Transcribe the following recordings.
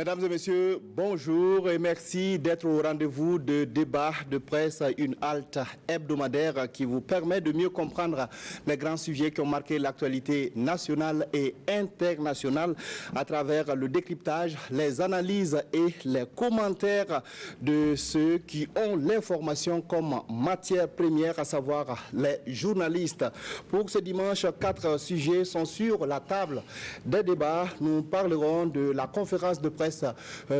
Mesdames et messieurs, bonjour et merci d'être au rendez-vous de débat de presse, une halte hebdomadaire qui vous permet de mieux comprendre les grands sujets qui ont marqué l'actualité nationale et internationale à travers le décryptage, les analyses et les commentaires de ceux qui ont l'information comme matière première, à savoir les journalistes. Pour ce dimanche, 4 sujets sont sur la table des débats. Nous parlerons de la conférence de presse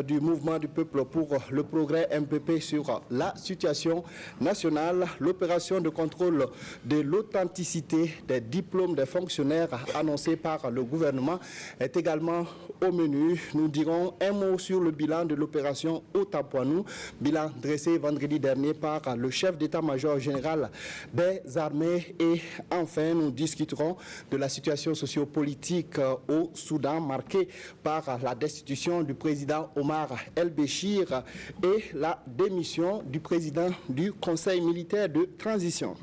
du mouvement du peuple pour le progrès MPP sur la situation nationale. L'opération de contrôle de l'authenticité des diplômes des fonctionnaires annoncée par le gouvernement est également au menu. Nous dirons un mot sur le bilan de l'opération Otapoinou, bilan dressé vendredi dernier par le chef d'état-major général des armées. Et enfin, nous discuterons de la situation sociopolitique au Soudan, marquée par la destitution du président Omar El-Béchir et la démission du président du Conseil militaire de transition.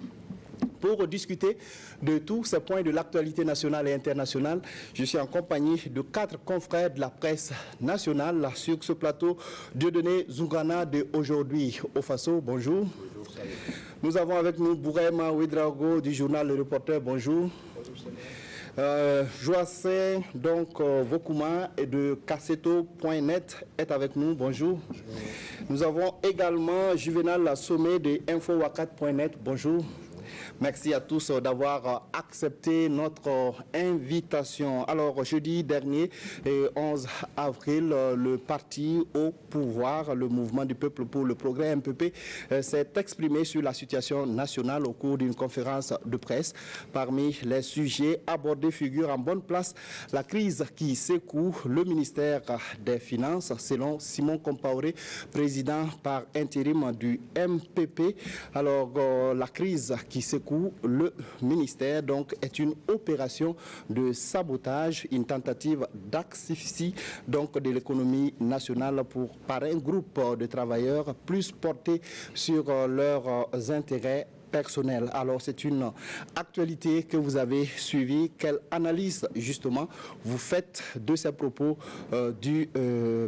Pour discuter de tous ces points de l'actualité nationale et internationale, je suis en compagnie de 4 confrères de la presse nationale sur ce plateau. Dieudonné Zougana de Aujourd'hui au Faso, bonjour. Bonjour, salut. Nous avons avec nous Bourema Ouedraogo du journal Le Reporter, bonjour. Bonjour, salut. Joacin Vokuma et de Casseto.net est avec nous. Bonjour. Bonjour. Nous avons également Juvenal Sommet de Infowakat.net. Bonjour. Merci à tous d'avoir accepté notre invitation. Alors, jeudi dernier, 11 avril, le parti au pouvoir, le mouvement du peuple pour le progrès MPP, s'est exprimé sur la situation nationale au cours d'une conférence de presse. Parmi les sujets abordés figure en bonne place la crise qui secoue le ministère des Finances, selon Simon Compaoré, président par intérim du MPP. Alors, la crise qui secoue le ministère donc est une opération de sabotage, une tentative d'asphyxie donc de l'économie nationale par un groupe de travailleurs plus portés sur leurs intérêts personnels. Alors c'est une actualité que vous avez suivie. Quelle analyse justement vous faites de ces propos du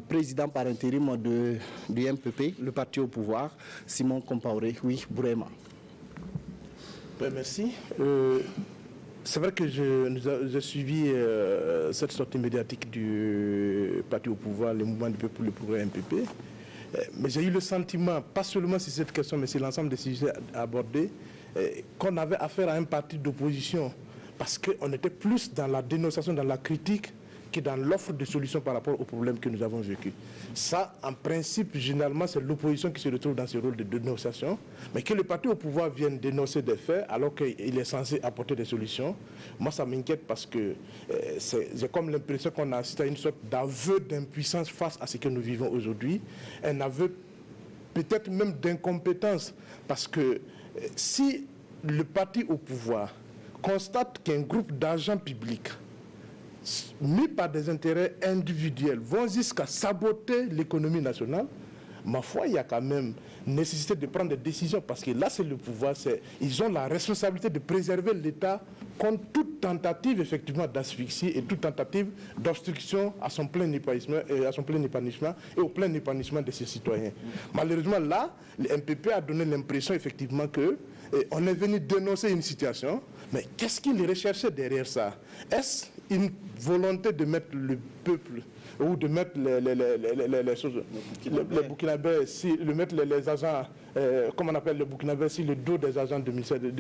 président par intérim du MPP, le parti au pouvoir, Simon Compaoré? Oui, Bourema. Merci. C'est vrai que j'ai suivi cette sortie médiatique du parti au pouvoir, le mouvement du peuple pour le progrès MPP. Mais j'ai eu le sentiment, pas seulement sur cette question, mais sur l'ensemble des sujets abordés, qu'on avait affaire à un parti d'opposition, parce qu'on était plus dans la dénonciation, dans la critique, que dans l'offre de solutions par rapport aux problèmes que nous avons vécus. Ça, en principe, généralement, c'est l'opposition qui se retrouve dans ce rôle de dénonciation, mais que le parti au pouvoir vienne dénoncer des faits alors qu'il est censé apporter des solutions. Moi, ça m'inquiète parce que j'ai comme l'impression qu'on a assisté à une sorte d'aveu d'impuissance face à ce que nous vivons aujourd'hui, un aveu peut-être même d'incompétence, parce que si le parti au pouvoir constate qu'un groupe d'agents publics mis par des intérêts individuels vont jusqu'à saboter l'économie nationale, ma foi, il y a quand même nécessité de prendre des décisions, parce que là, c'est le pouvoir, ils ont la responsabilité de préserver l'État contre toute tentative, effectivement, d'asphyxie et toute tentative d'obstruction à son plein épanouissement et au plein épanouissement de ses citoyens. Malheureusement, là, le MPP a donné l'impression, effectivement, que on est venu dénoncer une situation, mais qu'est-ce qu'il recherchait derrière ça? Est-ce une volonté de mettre le peuple ou de mettre les Burkinabés, de mettre les agents, comme on appelle les Burkinabés, sur le dos des agents du ministère de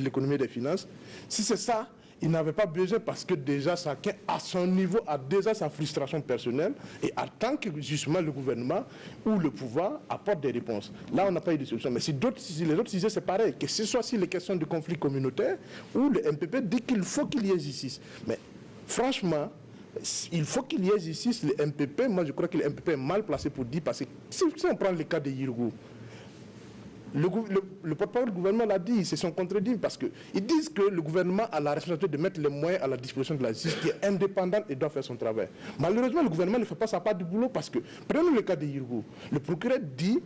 l'économie et des finances? Si c'est ça, il n'avait pas besoin, parce que déjà chacun à son niveau a déjà sa frustration personnelle et attend que justement le gouvernement ou le pouvoir apporte des réponses. Là, on n'a pas eu de solution. Mais si les autres sujets, c'est pareil, que ce soit si les questions de conflit communautaire, où le MPP dit qu'il faut qu'il y ait justice. Mais franchement, il faut qu'il y ait justice. Le MPP, moi je crois que le MPP est mal placé pour dire, parce que si on prend le cas de Yirgou, le porte-parole du gouvernement l'a dit, ils se sont contredits, parce qu'ils disent que le gouvernement a la responsabilité de mettre les moyens à la disposition de la justice, qui est indépendante et doit faire son travail. Malheureusement, le gouvernement ne fait pas sa part du boulot, parce que, prenons le cas de Yirgou, le procureur dit,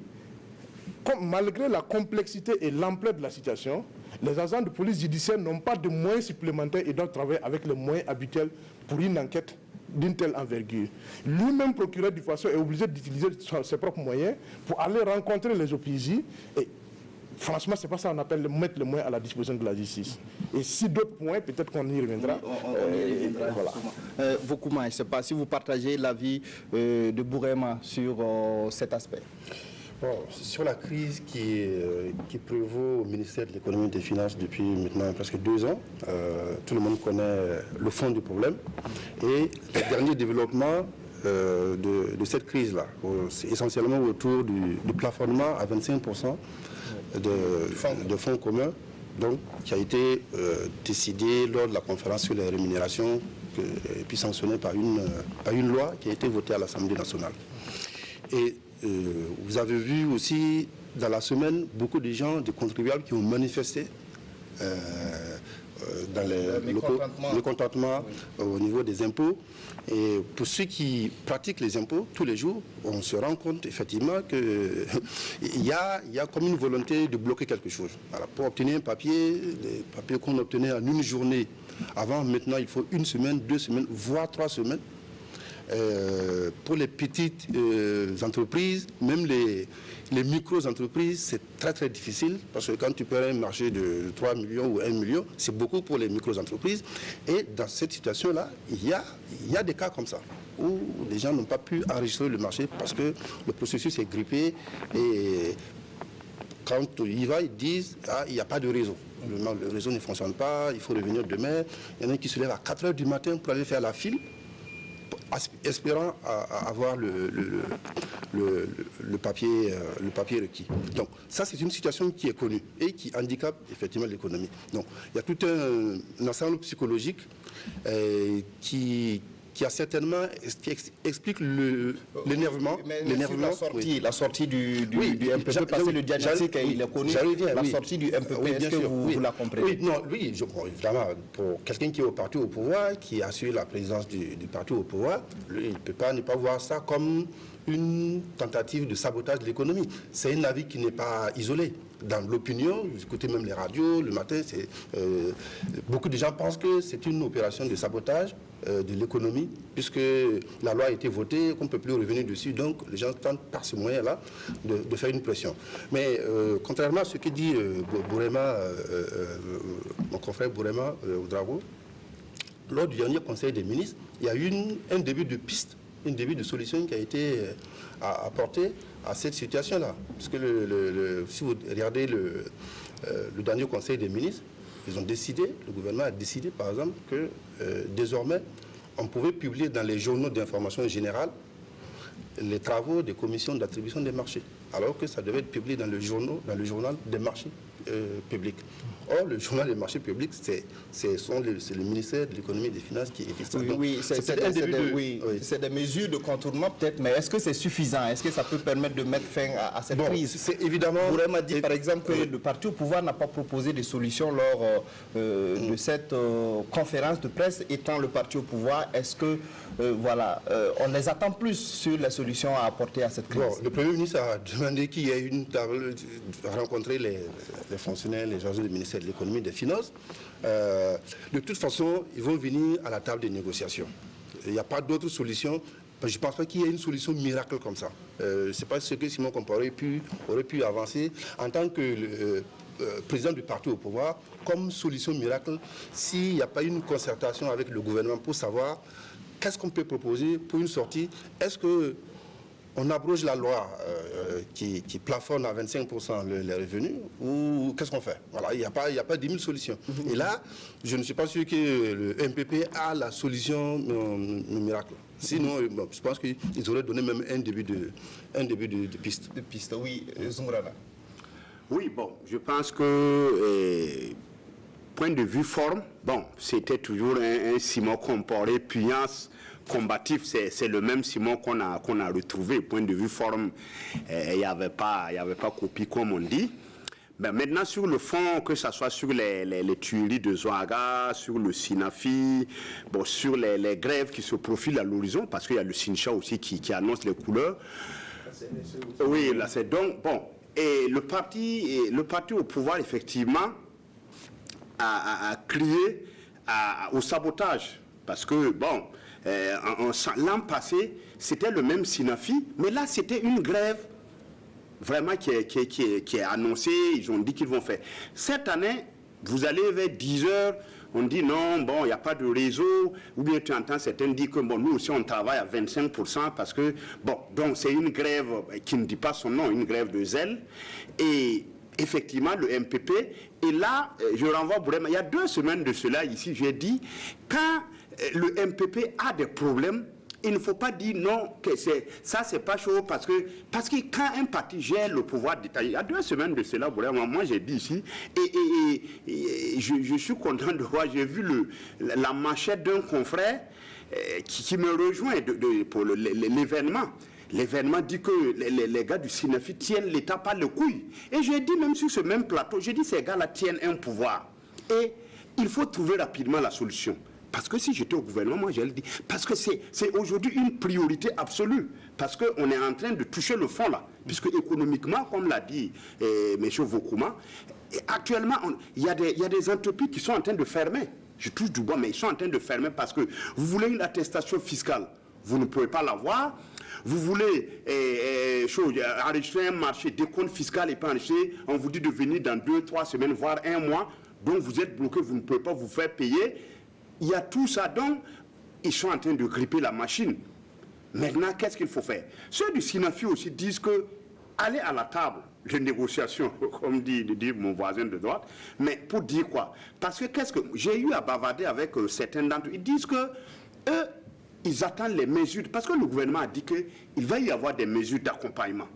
malgré la complexité et l'ampleur de la situation, les agents de police judiciaire n'ont pas de moyens supplémentaires et doivent travailler avec les moyens habituels pour une enquête d'une telle envergure. Lui-même, procureur du Faso, est obligé d'utiliser ses propres moyens pour aller rencontrer les OPJ. Et franchement, c'est pas ça qu'on appelle mettre les moyens à la disposition de la justice. Et si d'autres points, peut-être qu'on y reviendra. Oui, on y reviendra, voilà. Vokouma, je ne sais pas si vous partagez l'avis de Bourema sur cet aspect. Bon, sur la crise qui prévaut au ministère de l'économie et des finances depuis maintenant presque 2 ans, tout le monde connaît le fond du problème. Et les derniers développements de cette crise-là, c'est essentiellement autour du plafonnement à 25% de fonds communs, donc, qui a été décidé lors de la conférence sur les rémunérations et puis sanctionné par une loi qui a été votée à l'Assemblée nationale. Et vous avez vu aussi dans la semaine beaucoup de gens, des contribuables qui ont manifesté dans les mécontentements au niveau des impôts. Et pour ceux qui pratiquent les impôts tous les jours, on se rend compte effectivement qu'il y a comme une volonté de bloquer quelque chose. Voilà, pour obtenir un papier, les papiers qu'on obtenait en une journée, avant, maintenant il faut 1 semaine, 2 semaines, voire 3 semaines. Pour les petites entreprises, même les micro-entreprises, c'est très très difficile parce que quand tu perds un marché de 3 millions ou 1 million, c'est beaucoup pour les micro-entreprises. Et dans cette situation-là, il y a des cas comme ça où les gens n'ont pas pu enregistrer le marché parce que le processus est grippé et quand il va, ils disent il n'y a pas de réseau. Le réseau ne fonctionne pas, il faut revenir demain. Il y en a qui se lèvent à 4 h du matin pour aller faire la file, espérant avoir le papier requis. Donc ça, c'est une situation qui est connue et qui handicape effectivement l'économie. Donc il y a tout un ensemble psychologique qui a certainement, qui explique l'énervement. La sortie du MPP, parce que le diagnostic, il est connu. La sortie du MPP, est-ce que vous la comprenez? Oui, évidemment, pour quelqu'un qui est au parti au pouvoir, qui assure la présidence du parti au pouvoir, lui, il ne peut pas ne pas voir ça comme une tentative de sabotage de l'économie. C'est un avis qui n'est pas isolé. Dans l'opinion, vous écoutez même les radios, le matin, beaucoup de gens pensent que c'est une opération de sabotage de l'économie, puisque la loi a été votée, qu'on ne peut plus revenir dessus, donc les gens tentent par ce moyen-là de faire une pression. Mais contrairement à ce que dit Bourema, mon confrère Bourema Ouedraogo, lors du dernier Conseil des ministres, il y a eu un début de piste, un début de solution qui a été apporté à cette situation-là. Parce que si vous regardez le dernier Conseil des ministres, ils ont décidé, le gouvernement a décidé par exemple que désormais on pouvait publier dans les journaux d'information générale les travaux des commissions d'attribution des marchés, alors que ça devait être publié dans le journal des marchés publics. Or, le journal des marchés publics, c'est le ministère de l'économie et des finances qui est ça. Oui, c'est des mesures de contournement peut-être, mais est-ce que c'est suffisant? Est-ce que ça peut permettre de mettre fin à cette crise? C'est évidemment... Bourema m'a dit par exemple que le parti au pouvoir n'a pas proposé de solution lors de cette conférence de presse. Étant le parti au pouvoir, est-ce que on les attend plus sur les solutions à apporter à cette crise? Bon, le Premier ministre a demandé qu'il y ait une table, rencontrer les fonctionnaires, les agents du ministère de l'économie et des finances. De toute façon, ils vont venir à la table des négociations. Il n'y a pas d'autre solution. Je ne pense pas qu'il y ait une solution miracle comme ça. Ce n'est pas ce que Simon Compaoré aurait pu avancer en tant que président du parti au pouvoir comme solution miracle s'il n'y a pas une concertation avec le gouvernement pour savoir qu'est-ce qu'on peut proposer pour une sortie. Est-ce qu'on abroge la loi qui plafonne à 25% les revenus ou qu'est-ce qu'on fait? Voilà, il n'y a pas 10 000 solutions. Et là, je ne suis pas sûr que le MPP a la solution miracle. Sinon, je pense qu'ils auraient donné même un début de piste. De piste, oui, Zungrana. Oui, bon, je pense que, point de vue forme, bon, c'était toujours un Simon Compaoré, puissance, combatif, c'est le même Simon qu'on a retrouvé. Point de vue forme, il n'y avait pas copie comme on dit. Ben maintenant, sur le fond, que ce soit sur les tueries de Zouaga, sur le Sinafi, bon, sur les grèves qui se profilent à l'horizon, parce qu'il y a le Sincha aussi qui annonce les couleurs. Oui, là c'est donc, bon, et le parti au pouvoir, effectivement, a crié au sabotage, parce que, bon, L'an passé, c'était le même Sinafi, mais là, c'était une grève vraiment qui est annoncée. Ils ont dit qu'ils vont faire. Cette année, vous allez vers 10 heures, on dit non, bon, il n'y a pas de réseau, ou bien tu entends certains dire que bon, nous aussi on travaille à 25% parce que, bon, donc c'est une grève qui ne dit pas son nom, une grève de zèle. Et effectivement, le MPP, et là, je renvoie vraiment, il y a 2 semaines de cela ici, j'ai dit, quand le MPP a des problèmes, il ne faut pas dire non, que ça c'est pas chaud, parce que quand un parti gère le pouvoir d'État, il y a 2 semaines de cela, vraiment, moi j'ai dit ici, et je suis content de voir, j'ai vu la manchette d'un confrère qui me rejoint pour l'événement. L'événement dit que les gars du Sinafi tiennent l'État par le couille. Et j'ai dit même sur ce même plateau, j'ai dit ces gars-là tiennent un pouvoir. Et il faut trouver rapidement la solution. Parce que si j'étais au gouvernement, moi je le dis. Parce que c'est aujourd'hui une priorité absolue. Parce qu'on est en train de toucher le fond là. Puisque économiquement, comme l'a dit M. Vokouma, actuellement, il y a des entreprises qui sont en train de fermer. Je touche du bois, mais ils sont en train de fermer parce que vous voulez une attestation fiscale. Vous ne pouvez pas l'avoir. Vous voulez enregistrer un marché, décompte fiscal et pas enregistré, on vous dit de venir dans 2-3 semaines, voire 1 mois, donc vous êtes bloqué, vous ne pouvez pas vous faire payer. Il y a tout ça, donc ils sont en train de gripper la machine. Maintenant, qu'est-ce qu'il faut faire? Ceux du Sinafi aussi disent que aller à la table de négociation, comme dit mon voisin de droite, mais pour dire quoi? Parce que j'ai eu à bavarder avec certains d'entre eux, ils disent que eux, ils attendent les mesures, parce que le gouvernement a dit qu'il va y avoir des mesures d'accompagnement.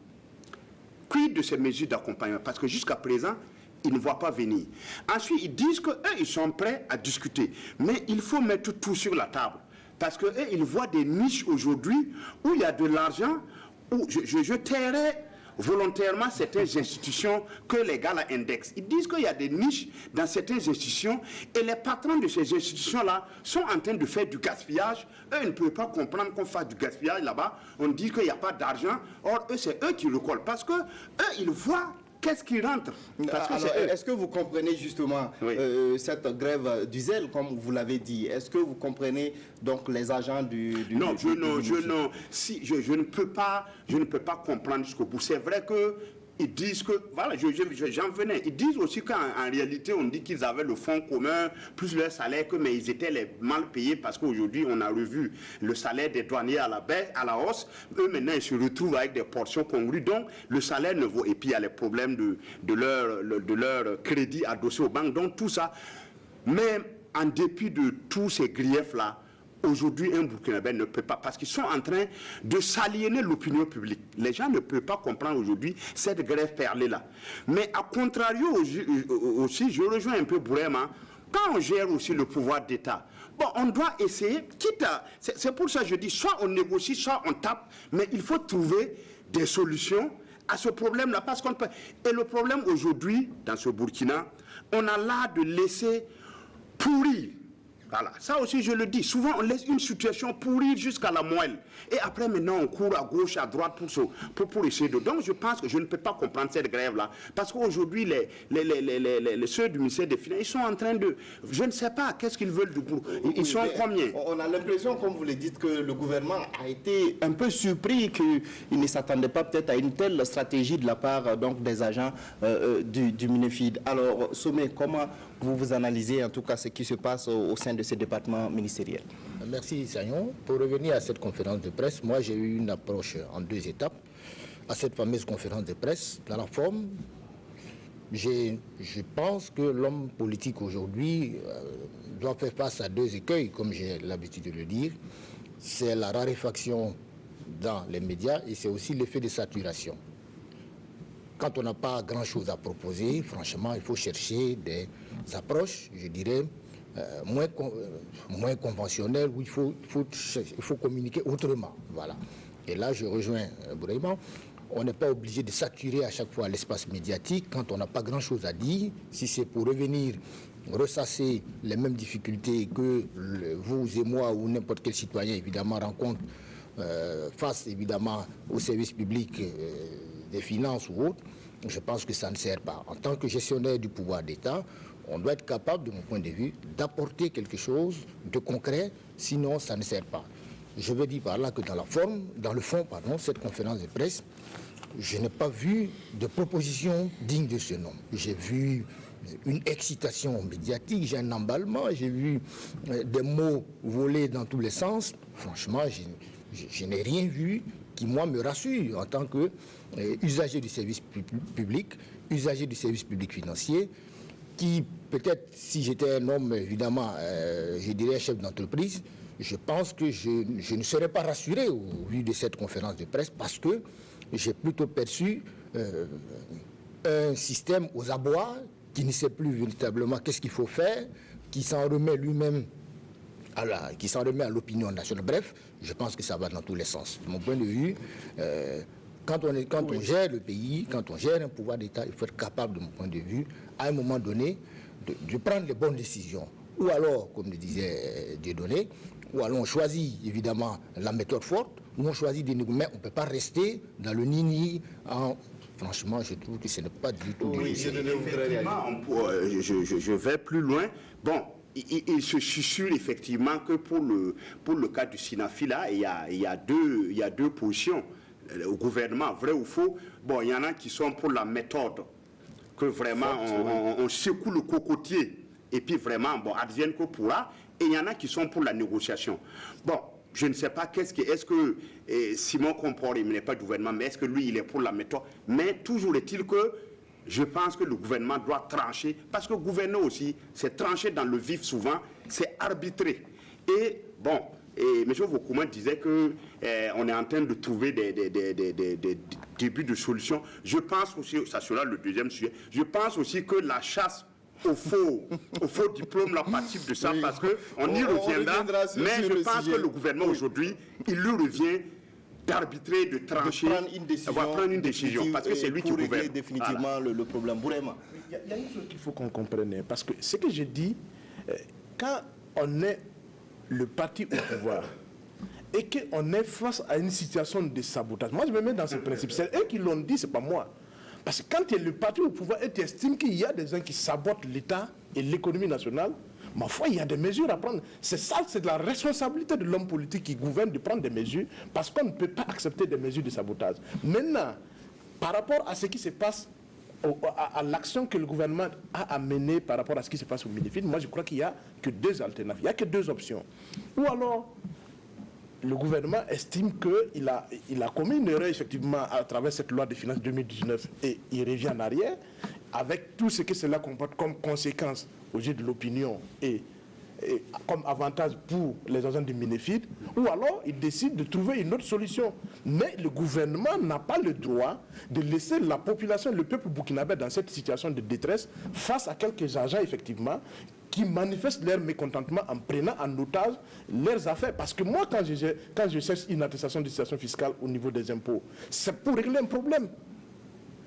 Quid de ces mesures d'accompagnement? Parce que jusqu'à présent, ils ne voient pas venir. Ensuite, ils disent qu'eux, ils sont prêts à discuter. Mais il faut mettre tout sur la table. Parce qu'eux, ils voient des niches aujourd'hui où il y a de l'argent, où je tairais volontairement certaines institutions que les gars là indexent. Ils disent qu'il y a des niches dans certaines institutions et les patrons de ces institutions-là sont en train de faire du gaspillage. Eux, ils ne peuvent pas comprendre qu'on fasse du gaspillage là-bas. On dit qu'il n'y a pas d'argent. Or, eux, c'est eux qui recollent. Parce que eux, ils voient qu'est-ce qui rentre. Est-ce que vous comprenez justement cette grève du zèle, comme vous l'avez dit? Est-ce que vous comprenez donc les agents du non, je ne peux pas comprendre jusqu'au bout. C'est vrai que ils disent que, voilà, j'en venais, ils disent aussi qu'en réalité, on dit qu'ils avaient le fonds commun, plus leur salaire, mais ils étaient les mal payés parce qu'aujourd'hui, on a revu le salaire des douaniers à la baisse, à la hausse. Eux, maintenant, ils se retrouvent avec des portions congrues. Donc, le salaire ne vaut, et puis il y a les problèmes de leur crédit adossé aux banques. Donc, tout ça. Mais, en dépit de tous ces griefs-là, aujourd'hui, un Burkinabé ne peut pas, parce qu'ils sont en train de s'aliéner l'opinion publique. Les gens ne peuvent pas comprendre aujourd'hui cette grève perlée-là. Mais à contrario aussi, je rejoins un peu Bourema, quand on gère aussi le pouvoir d'État, bon, on doit essayer, c'est pour ça que je dis, soit on négocie, soit on tape, mais il faut trouver des solutions à ce problème-là, parce qu'on peut... Et le problème aujourd'hui, dans ce Burkina, on a l'art de laisser pourrir. Voilà. Ça aussi, je le dis. Souvent, on laisse une situation pourrir jusqu'à la moelle. Et après, maintenant, on court à gauche, à droite pour essayer de... Donc, je pense que je ne peux pas comprendre cette grève-là. Parce qu'aujourd'hui, ceux du ministère des Finances, ils sont en train de... Je ne sais pas, qu'est-ce qu'ils veulent du coup. Ils sont combien? On a l'impression, comme vous le dites, que le gouvernement a été un peu surpris, qu'il ne s'attendait pas peut-être à une telle stratégie de la part donc, des agents du Minefid. Alors, Sommet, comment vous analysez en tout cas ce qui se passe au sein de ces départements ministériels? Merci Sagnon. Pour revenir à cette conférence de presse, moi j'ai eu une approche en 2 étapes à cette fameuse conférence de presse. Dans la forme, je pense que l'homme politique aujourd'hui doit faire face à 2 écueils, comme j'ai l'habitude de le dire. C'est la raréfaction dans les médias et c'est aussi l'effet de saturation. Quand on n'a pas grand-chose à proposer, franchement, il faut chercher des approches, je dirais, moins conventionnelles, où il faut communiquer autrement. Voilà. Et là, je rejoins Bourema. On n'est pas obligé de saturer à chaque fois l'espace médiatique quand on n'a pas grand-chose à dire. Si c'est pour revenir ressasser les mêmes difficultés que vous et moi ou n'importe quel citoyen, évidemment, rencontre face, évidemment, au service public des finances ou autres, je pense que ça ne sert pas. En tant que gestionnaire du pouvoir d'État, on doit être capable, de mon point de vue, d'apporter quelque chose de concret, sinon ça ne sert pas. Je veux dire par là que dans le fond, cette conférence de presse, je n'ai pas vu de proposition digne de ce nom. J'ai vu une excitation médiatique, j'ai un emballement, j'ai vu des mots volés dans tous les sens. Franchement, je n'ai rien vu qui, moi, me rassure en tant que usager du service public, usager du service public financier, qui, peut-être, si j'étais un homme, évidemment, je dirais chef d'entreprise, je pense que je ne serais pas rassuré au vu de cette conférence de presse parce que j'ai plutôt perçu un système aux abois qui ne sait plus véritablement qu'est-ce qu'il faut faire, qui s'en remet lui-même à l'opinion nationale. Bref, je pense que ça va dans tous les sens. De mon point de vue, quand on gère le pays, quand on gère un pouvoir d'État, il faut être capable, de mon point de vue, à un moment donné, de prendre les bonnes décisions. Ou alors, comme le disait Dieudonné, ou alors on choisit évidemment la méthode forte, ou on choisit des négociations, mais on ne peut pas rester dans le nini en... Franchement, je trouve que ce n'est pas du tout... Oui, effectivement, je vais plus loin. Bon, il se susurre effectivement que pour le cas du Sinafi, là, il y a deux positions au gouvernement, vrai ou faux. Bon, il y en a qui sont pour la méthode, que vraiment on secoue le cocotier, et puis vraiment, bon, advienne que pourra, et il y en a qui sont pour la négociation. Bon, je ne sais pas est-ce que Simon Compaoré, il n'est pas du gouvernement, mais est-ce que lui, il est pour la méthode? Mais toujours est-il que je pense que le gouvernement doit trancher, parce que gouverner aussi, c'est trancher dans le vif souvent, c'est arbitrer. Et bon, M. Vaucouma disait qu'on est en train de trouver des débuts de solutions. Je pense aussi, ça sera le deuxième sujet, je pense aussi que la chasse au faux diplôme, la participe de ça, oui, parce qu'on y reviendra, mais je pense que le gouvernement aujourd'hui, il lui revient d'arbitrer, de trancher, de prendre une décision, parce que c'est lui qui gouverne. Pour régler définitivement le problème. Bourema. Il y a une chose qu'il faut qu'on comprenne, parce que ce que je dis, quand on est le parti au pouvoir, et qu'on est face à une situation de sabotage, moi je me mets dans ce principe, c'est eux qui l'ont dit, c'est pas moi. Parce que quand tu es le parti au pouvoir et tu estimes qu'il y a des gens qui sabotent l'État et l'économie nationale, ma foi, il y a des mesures à prendre. C'est ça, c'est de la responsabilité de l'homme politique qui gouverne de prendre des mesures, parce qu'on ne peut pas accepter des mesures de sabotage. Maintenant, par rapport à ce qui se passe, à l'action que le gouvernement a amenée par rapport à ce qui se passe au Minifid, moi je crois qu'il n'y a que deux alternatives, il n'y a que deux options. Ou alors, le gouvernement estime qu'il a commis une erreur effectivement à travers cette loi de finances 2019 et il revient en arrière avec tout ce que cela comporte comme conséquence aux yeux de l'opinion et comme avantage pour les agents du Minefid, ou alors il décide de trouver une autre solution. Mais le gouvernement n'a pas le droit de laisser la population, le peuple burkinabé dans cette situation de détresse face à quelques agents effectivement qui manifestent leur mécontentement en prenant en otage leurs affaires. Parce que moi, quand je cherche une attestation de situation fiscale au niveau des impôts, c'est pour régler un problème.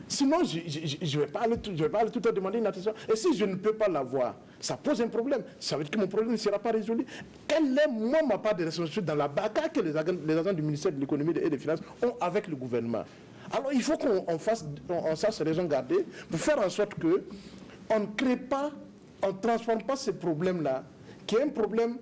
Sinon, je ne vais pas aller tout le temps demander une attestation. Et si je ne peux pas l'avoir, ça pose un problème. Ça veut dire que mon problème ne sera pas résolu. Quelle est, moi, ma part de responsabilité dans la bagarre que les agents du ministère de l'économie et des finances ont avec le gouvernement? Alors, il faut qu'on sache raison garder pour faire en sorte qu'on ne crée pas, on ne transforme pas ce problème-là, qui est un problème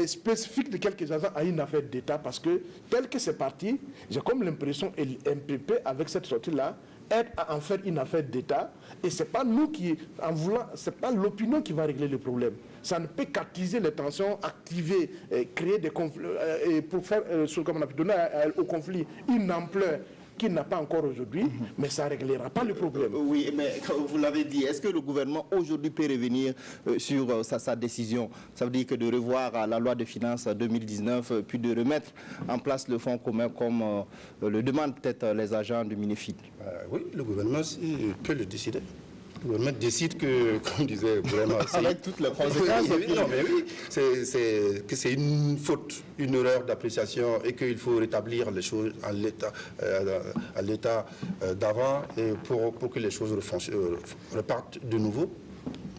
spécifique de quelques agents à une affaire d'État, parce que tel que c'est parti, j'ai comme l'impression, et l'MPP, avec cette sortie-là, aide à en faire une affaire d'État, et c'est pas nous qui, en voulant, c'est pas l'opinion qui va régler le problème. Ça ne peut qu'attiser les tensions, activer, créer des conflits, et pour faire, comme on a pu donner au conflit une ampleur qu'il n'a pas encore aujourd'hui, mais ça ne réglera pas le problème. Oui, mais vous l'avez dit, est-ce que le gouvernement aujourd'hui peut revenir sur sa décision? Ça veut dire que de revoir la loi de finances 2019, puis de remettre en place le fonds commun comme le demandent peut-être les agents du Minefid? Oui, le gouvernement peut le décider. Le gouvernement décide que, comme disait vraiment... Avec toutes les conséquences. Non, mais oui, c'est une faute, une erreur d'appréciation et qu'il faut rétablir les choses à l'état d'avant pour que les choses repartent de nouveau.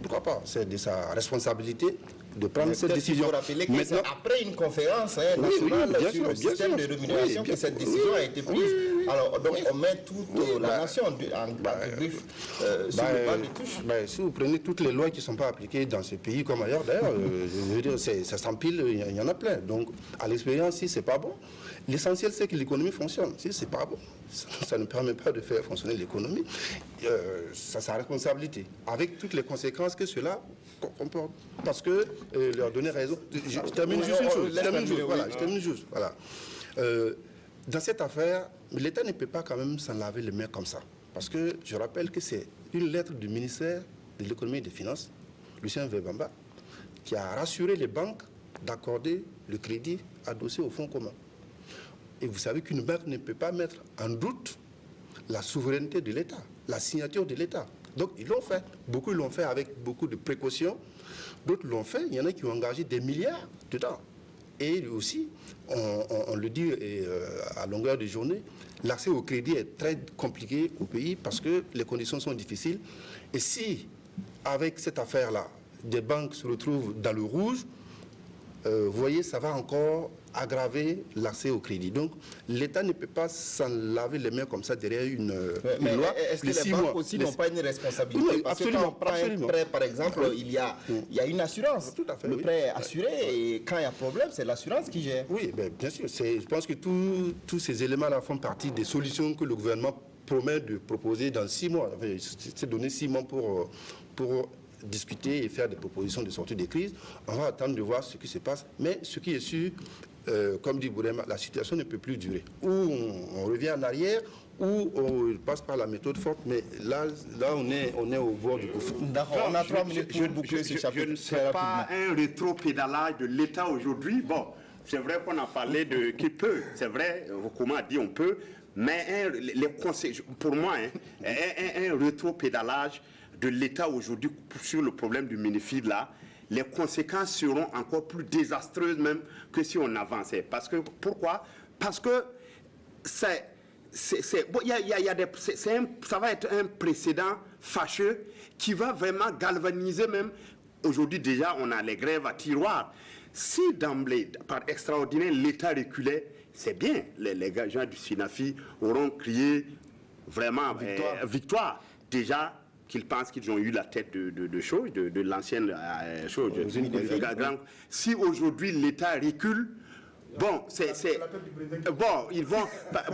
Pourquoi pas? C'est de sa responsabilité de prendre cette décision. Il faut rappeler que c'est après une conférence nationale sur le système de rémunération que cette décision a été prise. Alors, donc, on met toute la nation en griffe sur le banc de touche. Si vous prenez toutes les lois qui ne sont pas appliquées dans ce pays comme ailleurs, d'ailleurs, je veux dire, ça s'empile, il y en a plein. Donc, à l'expérience, si ce n'est pas bon, l'essentiel, c'est que l'économie fonctionne. Si ce n'est pas bon, ça ne permet pas de faire fonctionner l'économie. Ça, c'est sa responsabilité, avec toutes les conséquences que cela comporte. Parce que leur donner raison. Je termine juste une chose. Je termine juste. Voilà. Dans cette affaire, l'État ne peut pas quand même s'en laver les mains comme ça. Parce que je rappelle que c'est une lettre du ministère de l'économie et des finances, Lucien Verbamba, qui a rassuré les banques d'accorder le crédit adossé au fonds commun. Et vous savez qu'une banque ne peut pas mettre en doute la souveraineté de l'État, la signature de l'État. Donc ils l'ont fait. Beaucoup l'ont fait avec beaucoup de précautions. D'autres l'ont fait. Il y en a qui ont engagé des milliards dedans. Et aussi, on le dit à longueur de journée, l'accès au crédit est très compliqué au pays parce que les conditions sont difficiles. Et si, avec cette affaire-là, des banques se retrouvent dans le rouge, vous voyez, ça va encore aggraver l'accès au crédit. Donc, l'État ne peut pas s'en laver les mains comme ça derrière une loi. Est-ce que les banques aussi n'ont pas une responsabilité? Oui, parce absolument, que quand on prend un prêt, par exemple, il y a une assurance. Tout à fait, le oui. prêt est assuré et quand il y a problème, c'est l'assurance qui gère. Oui, bien sûr. Je pense que tous ces éléments-là font partie des solutions que le gouvernement promet de proposer dans 6 mois. Enfin, c'est donné 6 mois pour discuter et faire des propositions de sortie des crises. On va attendre de voir ce qui se passe. Mais ce qui est sûr, comme dit Bourema, la situation ne peut plus durer. Ou on revient en arrière, ou on passe par la méthode forte. Mais là on est au bord du gouffre. D'accord, on a 3 minutes pour boucler ce chapitre. Je ne sais pas un rétro-pédalage de l'État aujourd'hui. Bon, c'est vrai qu'on a parlé de qui peut. C'est vrai, comment a dit on peut. Mais pour moi, un rétro-pédalage de l'État aujourd'hui sur le problème du mini-feed là, les conséquences seront encore plus désastreuses même que si on avançait. Pourquoi? Parce que ça va être un précédent fâcheux qui va vraiment galvaniser même. Aujourd'hui déjà, on a les grèves à tiroir. Si d'emblée, par extraordinaire, l'État reculait, c'est bien. Les gens du SINAFI auront crié vraiment victoire. Déjà, qu'ils pensent qu'ils ont eu la tête de choses, de l'ancienne chose. Si aujourd'hui l'État recule, bon, ils vont.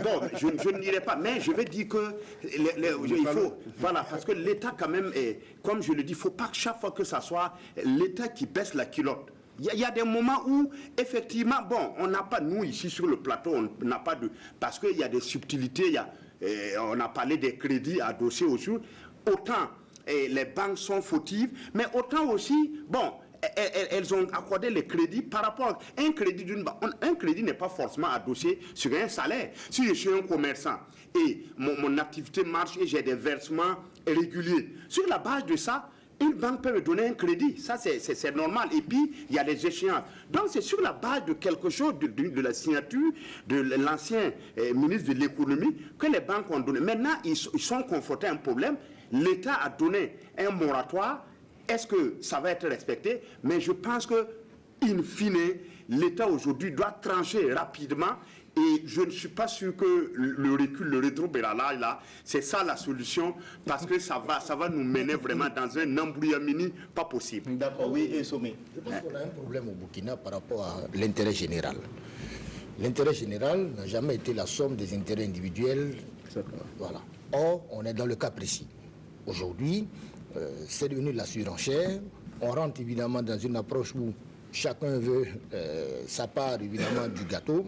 Bon, je ne dirais pas, mais je vais dire que il faut. Voilà, parce que l'État, quand même, comme je le dis, il ne faut pas que chaque fois que ça soit l'État qui baisse la culotte. Il y a des moments où, effectivement, bon, on n'a pas, nous ici sur le plateau, on n'a pas de. Parce qu'il y a des subtilités, on a parlé des crédits adossés au jour. Autant les banques sont fautives, mais autant aussi, bon, elles ont accordé les crédits par rapport à un crédit d'une banque. Un crédit n'est pas forcément adossé sur un salaire. Si je suis un commerçant et mon activité marche et j'ai des versements réguliers, sur la base de ça, une banque peut me donner un crédit. Ça, c'est normal. Et puis, il y a les échéances. Donc, c'est sur la base de quelque chose, de la signature de l'ancien ministre de l'économie, que les banques ont donné. Maintenant, ils sont confrontés à un problème. L'État a donné un moratoire. Est-ce que ça va être respecté? Mais je pense que, in fine, l'État aujourd'hui doit trancher rapidement. Et je ne suis pas sûr que le recul, le rétro-pédalage, là, c'est ça la solution, parce que ça va nous mener vraiment dans un embrouillamini pas possible. D'accord, oui, et Sommet. Je pense qu'on a un problème au Burkina par rapport à l'intérêt général. L'intérêt général n'a jamais été la somme des intérêts individuels. Voilà. Or, on est dans le cas précis. Aujourd'hui, c'est devenu la surenchère. On rentre évidemment dans une approche où chacun veut sa part évidemment du gâteau.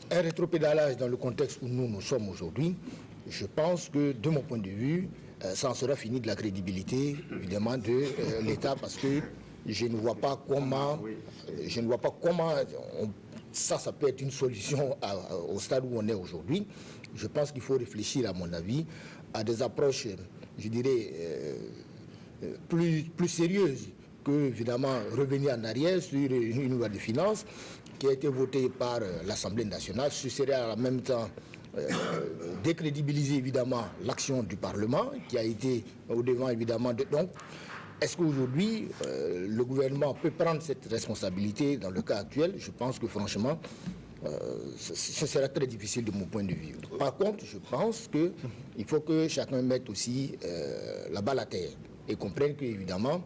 Un rétropédalage dans le contexte où nous sommes aujourd'hui, je pense que, de mon point de vue, ça en sera fini de la crédibilité, évidemment, de l'État, parce que je ne vois pas comment, ça peut être une solution au stade où on est aujourd'hui. Je pense qu'il faut réfléchir, à mon avis, à des approches, je dirais, plus sérieuses que, évidemment, revenir en arrière sur une loi de finances qui a été votée par l'Assemblée nationale. Ce serait en même temps décrédibiliser, évidemment, l'action du Parlement, qui a été au devant, évidemment. Donc, est-ce qu'aujourd'hui, le gouvernement peut prendre cette responsabilité dans le cas actuel? Je pense que, franchement, ce sera très difficile de mon point de vue. Par contre, je pense qu'il faut que chacun mette aussi la balle à terre et comprenne qu'évidemment,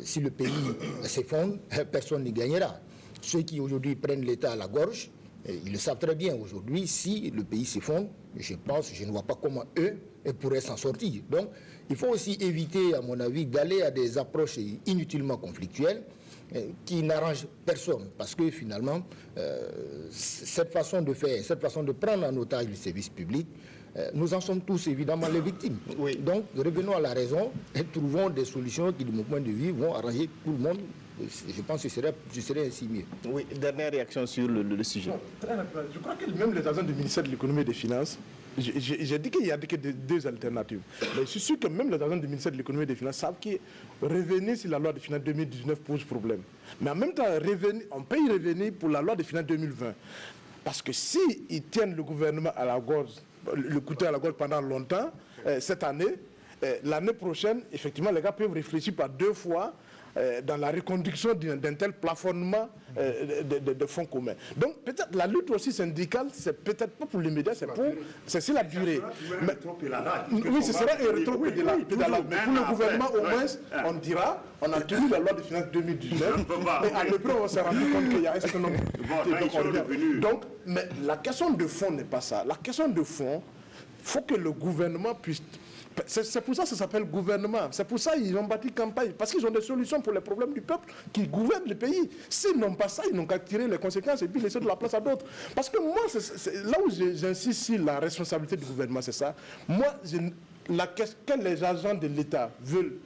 si le pays s'effondre, personne n'y gagnera. Ceux qui aujourd'hui prennent l'État à la gorge, ils le savent très bien aujourd'hui, si le pays s'effondre, je ne vois pas comment eux pourraient s'en sortir. Donc, il faut aussi éviter, à mon avis, d'aller à des approches inutilement conflictuelles qui n'arrangent personne. Parce que finalement, cette façon de faire, cette façon de prendre en otage le service public, nous en sommes tous évidemment les victimes. Oui. Donc, revenons à la raison et trouvons des solutions qui, de mon point de vue, vont arranger tout le monde. Je pense que ce serait ainsi mieux. Oui, dernière réaction sur le sujet. Non, très rapide. Je crois que même les agents du ministère de l'économie et des finances, j'ai dit qu'il n'y a que deux alternatives. Mais je suis sûr que même les agents du ministère de l'économie et des finances savent que revenir sur la loi de finances 2019 pose problème. Mais en même temps, on peut y revenir pour la loi de finances 2020. Parce que s'ils tiennent le gouvernement à la gorge, le couteau à la gorge pendant longtemps, cette année, l'année prochaine, effectivement, les gars peuvent réfléchir par deux fois dans la reconduction d'un tel plafonnement de fonds communs. Donc peut-être la lutte aussi syndicale, c'est peut-être pas pour les médias, c'est la durée. Oui, ce sera un rétropédalage. Mais pour le gouvernement, au moins, on dira, on a tenu la loi de finances 2019, et à l'épreuve, on s'est rendu compte qu'il y a un certain nombre de... Donc, mais la question de fond n'est pas ça. La question de fond, il faut que le gouvernement puisse... C'est pour ça que ça s'appelle gouvernement. C'est pour ça qu'ils ont bâti campagne. Parce qu'ils ont des solutions pour les problèmes du peuple qui gouvernent le pays. S'ils n'ont pas ça, ils n'ont qu'à tirer les conséquences et puis laisser de la place à d'autres. Parce que moi, là où j'insiste sur la responsabilité du gouvernement, c'est ça. Moi, que les agents de l'État veulent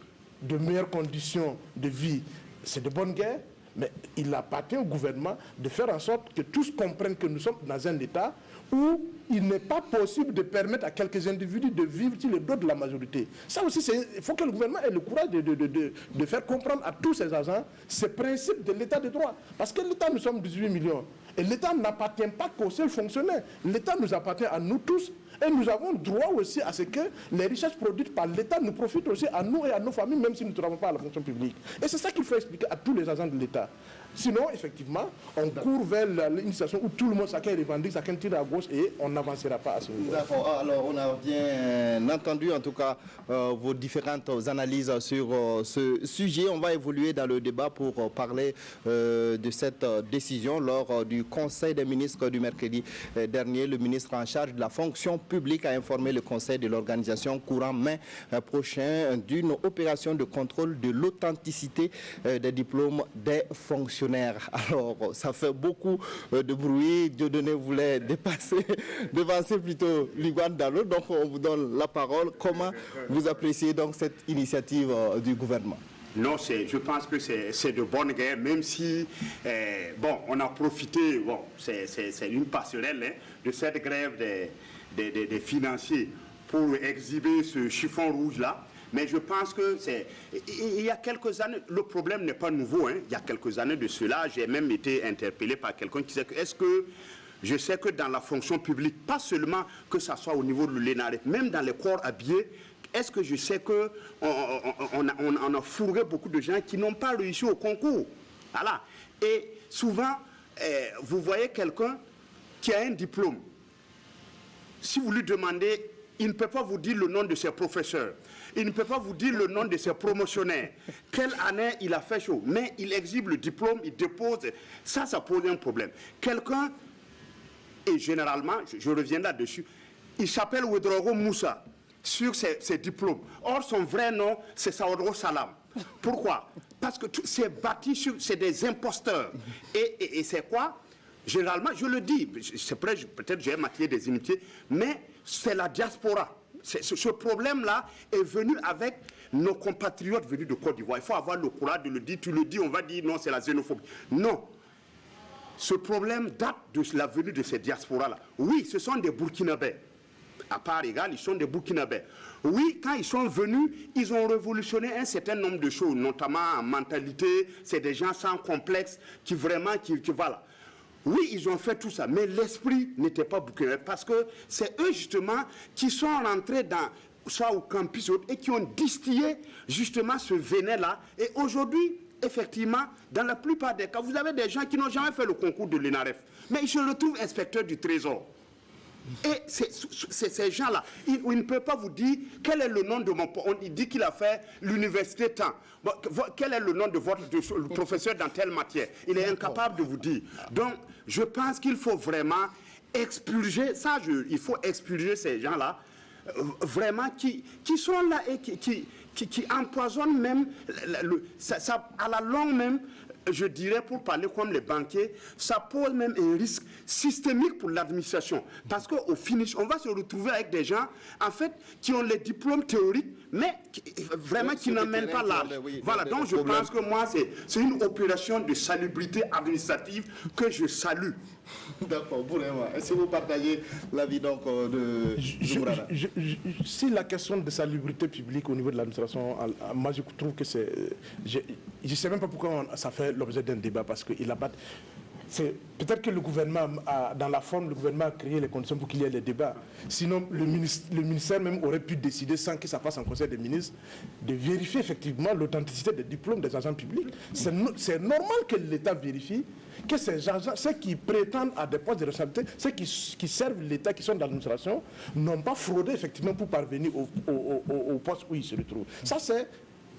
de meilleures conditions de vie, c'est de bonne guerre. Mais il appartient au gouvernement de faire en sorte que tous comprennent que nous sommes dans un État où il n'est pas possible de permettre à quelques individus de vivre sur le dos de la majorité. Ça aussi, il faut que le gouvernement ait le courage de faire comprendre à tous ces agents ces principes de l'État de droit. Parce que l'État, nous sommes 18 millions. Et l'État n'appartient pas qu'aux seuls fonctionnaires. L'État nous appartient à nous tous. Et nous avons droit aussi à ce que les richesses produites par l'État nous profitent aussi à nous et à nos familles, même si nous ne travaillons pas à la fonction publique. Et c'est ça qu'il faut expliquer à tous les agents de l'État. Sinon, effectivement, on court vers une situation où tout le monde, chacun revendique, chacun tire à gauche et on n'avancera pas à ce niveau. D'accord. Alors, on a bien entendu, en tout cas, vos différentes analyses sur ce sujet. On va évoluer dans le débat pour parler de cette décision. Lors du Conseil des ministres du mercredi dernier, le ministre en charge de la fonction publique a informé le Conseil de l'organisation courant mai prochain d'une opération de contrôle de l'authenticité des diplômes des fonctionnaires. Alors, ça fait beaucoup de bruit. Dieudonné voulait devancer plutôt Liguane Dalo. Donc, on vous donne la parole. Comment vous appréciez donc cette initiative du gouvernement? Non, je pense que c'est de bonne guerre, même si, on a profité, c'est une passerelle de cette grève des financiers pour exhiber ce chiffon rouge-là. Mais je pense que il y a quelques années, le problème n'est pas nouveau. Il y a quelques années de cela, j'ai même été interpellé par quelqu'un qui disait que je sais que dans la fonction publique, pas seulement que ça soit au niveau de l'ENARET, même dans les corps habillés, est-ce que je sais qu'on a fourré beaucoup de gens qui n'ont pas réussi au concours. Voilà. Et souvent, vous voyez quelqu'un qui a un diplôme. Si vous lui demandez, il ne peut pas vous dire le nom de ses professeurs. Il ne peut pas vous dire le nom de ses promotionnaires. Quelle année il a fait chaud. Mais il exhibe le diplôme, il dépose. Ça pose un problème. Quelqu'un, et généralement, je reviens là-dessus, il s'appelle Ouedraogo Moussa sur ses diplômes. Or, son vrai nom, c'est Saoudro Salam. Pourquoi? Parce que c'est bâti sur... C'est des imposteurs. Et c'est quoi? Généralement, je le dis, peut-être j'ai maquillé des inimitiés, mais c'est la diaspora. Ce problème-là est venu avec nos compatriotes venus de Côte d'Ivoire. Il faut avoir le courage de le dire. Tu le dis, on va dire non, c'est la xénophobie. Non. Ce problème date de la venue de ces diasporas-là. Oui, ce sont des Burkinabés. À part égale, ils sont des Burkinabés. Oui, quand ils sont venus, ils ont révolutionné un certain nombre de choses, notamment en mentalité. C'est des gens sans complexe qui vraiment, voilà. Oui, ils ont fait tout ça, mais l'esprit n'était pas burkinabé parce que c'est eux justement qui sont rentrés dans ça au campus et qui ont distillé justement ce venin-là. Et aujourd'hui, effectivement, dans la plupart des cas, vous avez des gens qui n'ont jamais fait le concours de l'ENAREF, mais je le trouve inspecteur du Trésor. Et ces gens-là, ils ne peuvent pas vous dire quel est le nom de mon... Il dit qu'il a fait l'université tant. Bon, quel est le nom de votre professeur dans telle matière? Il est incapable de vous dire. Donc, je pense qu'il faut vraiment expurger, il faut expurger ces gens-là, vraiment, qui sont là et qui empoisonnent même, à la longue même, je dirais, pour parler comme les banquiers, ça pose même un risque systémique pour l'administration. Parce qu'au finish, on va se retrouver avec des gens, en fait, qui ont les diplômes théoriques, mais vraiment qui n'emmènent pas l'âge. Voilà, donc je pense que moi, c'est une opération de salubrité administrative que je salue. D'accord, vraiment. Est-ce que vous partagez l'avis donc de Zoumrana? Si la question de salubrité publique au niveau de l'administration, moi je trouve que c'est... Je ne sais même pas pourquoi ça fait l'objet d'un débat, parce qu'il a pas... Peut-être que le gouvernement, dans la forme, le gouvernement a créé les conditions pour qu'il y ait les débats. Sinon, le ministère même aurait pu décider, sans que ça passe en conseil des ministres, de vérifier effectivement l'authenticité des diplômes des agents publics. C'est normal que l'État vérifie que ces agents, ceux qui prétendent à des postes de responsabilité, ceux qui servent l'État, qui sont dans l'administration, n'ont pas fraudé effectivement pour parvenir au poste où ils se retrouvent. Ça, c'est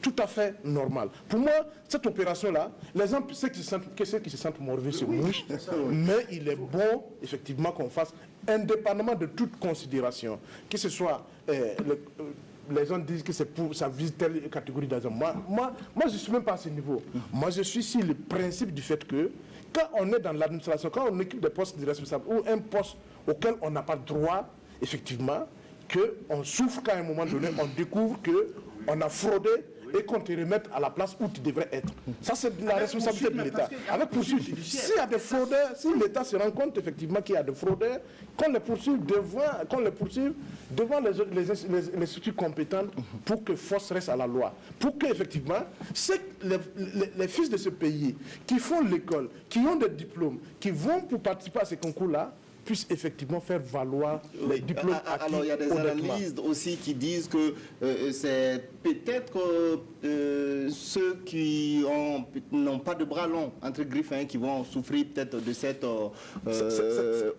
tout à fait normal. Pour moi, cette opération-là, les gens, ceux qui se sentent morveux se mouchent, mais il est bon, effectivement, qu'on fasse, indépendamment de toute considération, que ce soit, les gens disent que ça vise telle catégorie d'agents. Moi, je ne suis même pas à ce niveau. Moi, je suis sur le principe du fait que, quand on est dans l'administration, quand on occupe des postes de responsable, ou un poste auquel on n'a pas droit, effectivement, qu'on souffre qu'à un moment donné, on découvre qu'on a fraudé, et qu'on te remette à la place où tu devrais être. Ça, c'est la responsabilité de l'État. Avec poursuite, s'il y a des fraudeurs, si l'État se rend compte effectivement qu'il y a des fraudeurs, qu'on les poursuive devant les structures compétentes pour que force reste à la loi. Pour que, effectivement, les fils de ce pays qui font l'école, qui ont des diplômes, qui vont pour participer à ces concours-là, puissent effectivement faire valoir les diplômes acquis. Alors il y a des analystes aussi qui disent que c'est peut-être ceux qui n'ont pas de bras longs, entre griffes, qui vont souffrir peut-être de cette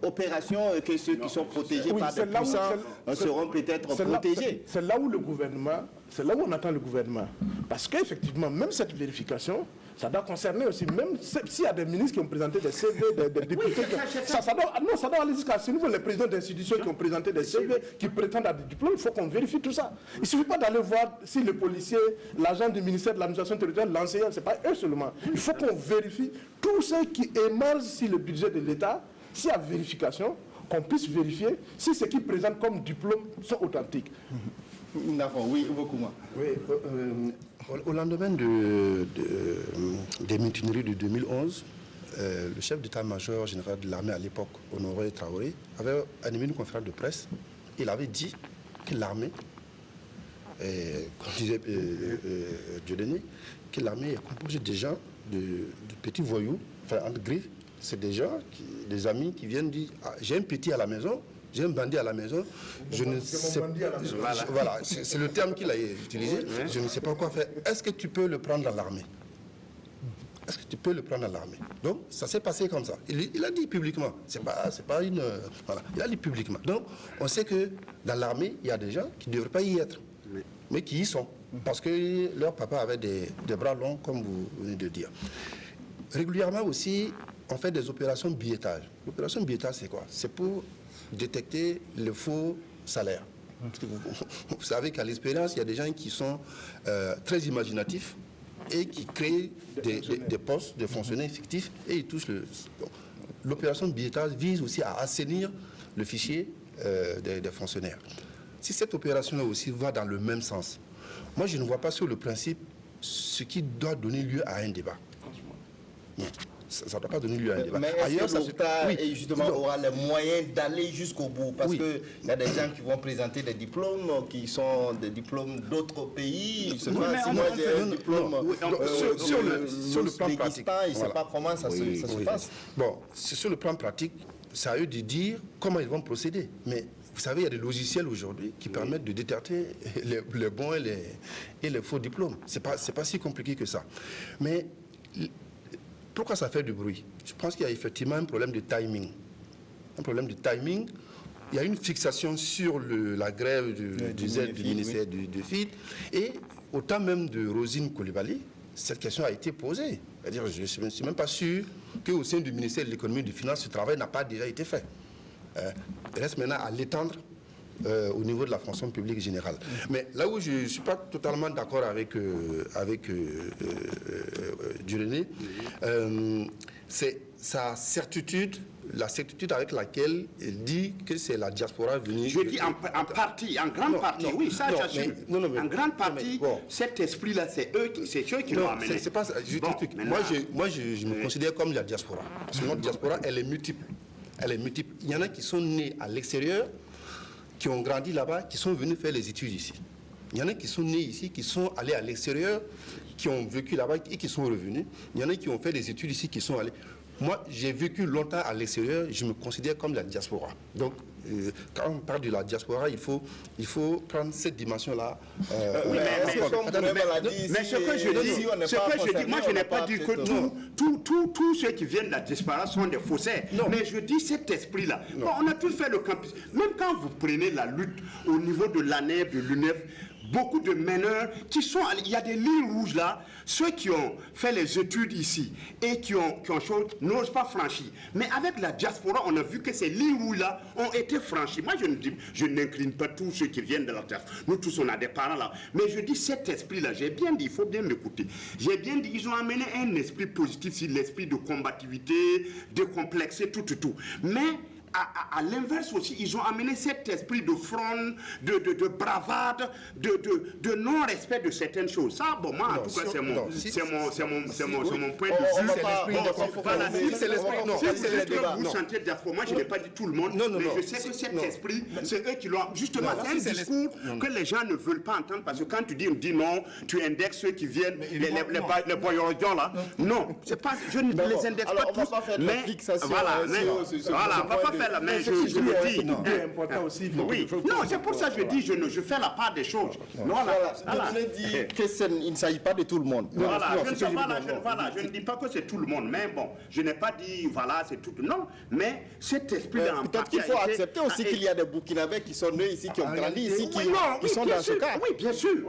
opération, que ceux qui sont protégés par des puissants seront peut-être protégés. C'est là où le gouvernement, c'est là où on attend le gouvernement. Parce qu'effectivement, même cette vérification, ça doit concerner aussi, même s'il y a des ministres qui ont présenté des CV, des députés, ça doit aller jusqu'à ce niveau, les présidents d'institutions qui ont présenté des CV, qui prétendent à des diplômes, il faut qu'on vérifie tout ça. Il ne suffit pas d'aller voir si le policier, l'agent du ministère de l'administration territoriale, l'enseignant, ce n'est pas eux seulement. Il faut qu'on vérifie tout ce qui émerge sur le budget de l'État, s'il y a vérification, qu'on puisse vérifier si ce qu'ils présentent comme diplôme sont authentiques. D'accord, oui, beaucoup moins. Oui, au lendemain des mutineries de 2011, le chef d'état-major général de l'armée à l'époque, Honoré Traoré, avait animé une conférence de presse. Il avait dit que l'armée, comme disait Dieudonné, que l'armée est composée de gens, de petits voyous, enfin entre griffes. C'est des gens, des amis qui viennent dire j'ai un petit à la maison. J'ai un bandit à la maison, je ne sais pas. Voilà, c'est le terme qu'il a utilisé. Je ne sais pas quoi faire. Est-ce que tu peux le prendre dans l'armée? Est-ce que tu peux le prendre dans l'armée? Donc, ça s'est passé comme ça. Il a dit publiquement. C'est pas une. Voilà. Il a dit publiquement. Donc, on sait que dans l'armée, il y a des gens qui ne devraient pas y être, mais qui y sont. Parce que leur papa avait des bras longs, comme vous venez de dire. Régulièrement aussi, on fait des opérations billetage. L'opération billetage, c'est quoi? C'est pour détecter le faux salaire. Vous savez qu'à l'expérience, il y a des gens qui sont très imaginatifs et qui créent des postes de fonctionnaires fictifs et ils touchent le... L'opération billetage vise aussi à assainir le fichier des fonctionnaires. Si cette opération-là aussi va dans le même sens, moi je ne vois pas sur le principe ce qui doit donner lieu à un débat. Non. Ça ne doit pas donner lieu à un débat. Mais est-ce que l'État justement aura les moyens d'aller jusqu'au bout? Parce qu'il y a des gens qui vont présenter des diplômes qui sont des diplômes d'autres pays. Je ne sais pas si moi j'ai un diplôme sur le plan pratique. Je ne sais pas comment ça se passe. Bon, sur le plan pratique, c'est à eux de dire comment ils vont procéder. Mais vous savez, il y a des logiciels aujourd'hui qui permettent de détecter les bons et les faux diplômes. C'est pas si compliqué que ça. Mais pourquoi ça fait du bruit? Je pense qu'il y a effectivement un problème de timing. Un problème de timing. Il y a une fixation sur la grève du ministère du FID. Et au temps même de Rosine Coulibaly, cette question a été posée. C'est-à-dire, je ne suis même pas sûr qu'au sein du ministère de l'économie et des finances, ce travail n'a pas déjà été fait. Il reste maintenant à l'étendre au niveau de la fonction publique générale. Mais là où je ne suis pas totalement d'accord avec Durené, c'est sa certitude, la certitude avec laquelle il dit que c'est la diaspora venue... Je dis en partie, en grande partie, oui, ça j'assume. En grande partie, cet esprit-là, c'est ceux qui l'ont amené. C'est pas ça, je t'explique. Moi, je me considère comme la diaspora. Parce que notre diaspora, elle est multiple. Elle est multiple. Il y en a qui sont nés à l'extérieur, qui ont grandi là-bas, qui sont venus faire les études ici. Il y en a qui sont nés ici, qui sont allés à l'extérieur, qui ont vécu là-bas et qui sont revenus. Il y en a qui ont fait des études ici, qui sont allés... Moi, j'ai vécu longtemps à l'extérieur, je me considère comme la diaspora. Donc, quand on parle de la diaspora, il faut prendre cette dimension-là. Oui, mais ce que je dis, moi je n'ai pas dit que tous ceux qui viennent de la diaspora sont des faussaires. Mais je dis cet esprit-là. Bon, on a tous fait le campus. Même quand vous prenez la lutte au niveau de l'ANEF, de l'UNEF, beaucoup de meneurs qui sont... Il y a des lignes rouges là. Ceux qui ont fait les études ici et qui ont n'osent pas franchir. Mais avec la diaspora, on a vu que ces lignes rouges là ont été franchies. Moi, je n'incline pas tous ceux qui viennent de la diaspora. Nous tous, on a des parents là. Mais je dis cet esprit-là, j'ai bien dit, il faut bien m'écouter. J'ai bien dit, ils ont amené un esprit positif, c'est l'esprit de combativité, de complexer, tout. Mais... À l'inverse aussi, ils ont amené cet esprit de front, de bravade, de non-respect de certaines choses. Ça, bon, moi, en tout cas, c'est mon point de vue. C'est l'esprit. Vous sentez diaspora. Moi, je n'ai pas dit tout le monde, mais je sais que cet esprit, c'est eux qui l'ont... Justement, c'est un discours que les gens ne veulent pas entendre, parce que quand tu dis non, tu indexes ceux qui viennent, les boyardions là. Non, c'est pas... Je ne les indexe pas tous, mais... Voilà, on va pas faire la main, je le dis. Oui, non, c'est pour ça que je dis, je fais la part des choses. Voilà, dit qu'il ne s'agit pas de tout le monde. Voilà, je ne dis pas que c'est tout le monde, mais bon, je n'ai pas dit, voilà, c'est tout. Non, mais cet esprit-là en peut-être qu'il faut accepter aussi qu'il y a des Burkinabés qui sont nés ici, qui ont grandi ici, qui sont dans ce cas. Oui, bien sûr,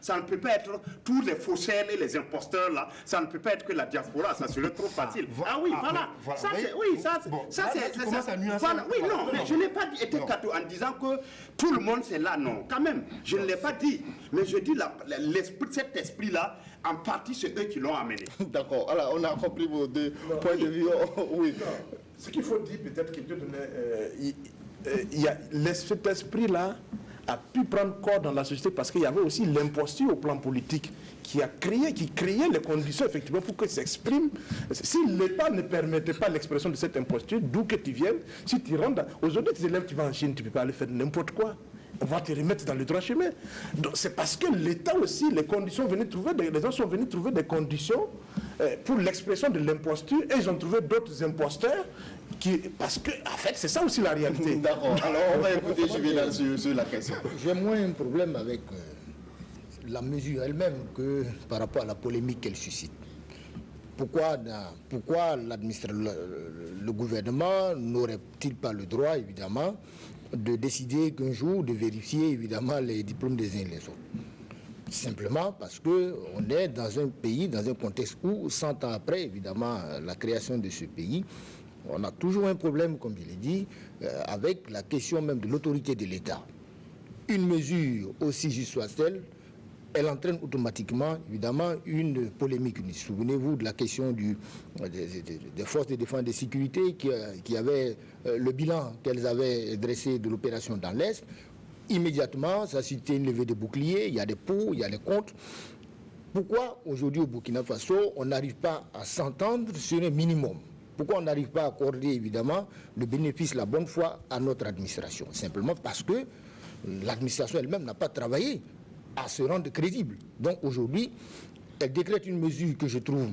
ça ne peut pas être tous les faussaires et les imposteurs là, ça ne peut pas être que la diaspora, ça serait trop facile. Ah oui, voilà. Ça, c'est... Voilà, oui, non, mais je n'ai pas été cadeau en disant que tout le monde c'est là, non, quand même, je ne l'ai pas dit, mais je dis cet esprit-là, en partie c'est eux qui l'ont amené. D'accord, alors on a compris vos deux points de vue. Oui. Ce qu'il faut dire peut-être que cet esprit-là a pu prendre corps dans la société parce qu'il y avait aussi l'imposture au plan politique qui créait les conditions effectivement pour que s'exprime. Si l'État ne permettait pas l'expression de cette imposture, d'où que tu viennes, si tu rentres, aujourd'hui tes élèves qui vont en Chine, tu ne peux pas aller faire n'importe quoi. On va te remettre dans le droit chemin. Donc c'est parce que l'État aussi, les gens sont venus trouver des conditions pour l'expression de l'imposture et ils ont trouvé d'autres imposteurs parce que, en fait, c'est ça aussi la réalité. D'accord. Alors on va écouter Juvenal sur la question. J'ai moins un problème avec la mesure elle-même que par rapport à la polémique qu'elle suscite. Pourquoi le gouvernement n'aurait-il pas le droit, évidemment, de décider qu'un jour, de vérifier, évidemment, les diplômes des uns et les autres? Simplement parce qu'on est dans un pays, dans un contexte où, 100 ans après, évidemment, la création de ce pays, on a toujours un problème, comme je l'ai dit, avec la question même de l'autorité de l'État. Une mesure, aussi juste soit-elle, elle entraîne automatiquement, évidemment, une polémique. Souvenez-vous de la question des forces de défense et de sécurité qui avaient le bilan qu'elles avaient dressé de l'opération dans l'Est. Immédiatement, ça suscitait une levée de boucliers, il y a des pour, il y a des contre. Pourquoi, aujourd'hui, au Burkina Faso, on n'arrive pas à s'entendre sur un minimum? Pourquoi on n'arrive pas à accorder, évidemment, le bénéfice, la bonne foi à notre administration? Simplement parce que l'administration elle-même n'a pas travaillé à se rendre crédible. Donc aujourd'hui, elle décrète une mesure que je trouve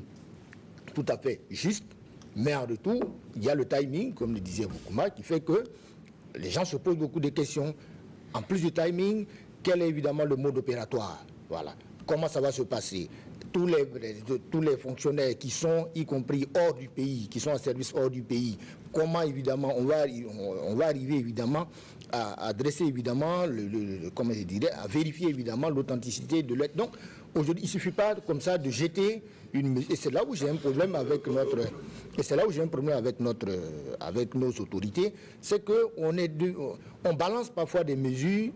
tout à fait juste, mais en retour, il y a le timing, comme le disait Boukouma, qui fait que les gens se posent beaucoup de questions. En plus du timing, quel est évidemment le mode opératoire? Voilà. Comment ça va se passer? Tous les fonctionnaires qui sont, y compris hors du pays, qui sont en service hors du pays, comment évidemment on va arriver évidemment à dresser évidemment, comment je dirais, à vérifier évidemment l'authenticité de l'aide. Donc aujourd'hui, il ne suffit pas comme ça de jeter une mesure. Et c'est là où j'ai un problème avec avec nos autorités, c'est qu'on balance parfois des mesures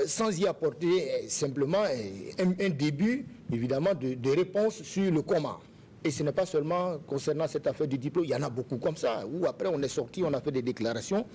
sans y apporter simplement un début, évidemment, de réponse sur le comment. Et ce n'est pas seulement concernant cette affaire du diplôme, il y en a beaucoup comme ça, où après on est sorti, on a fait des déclarations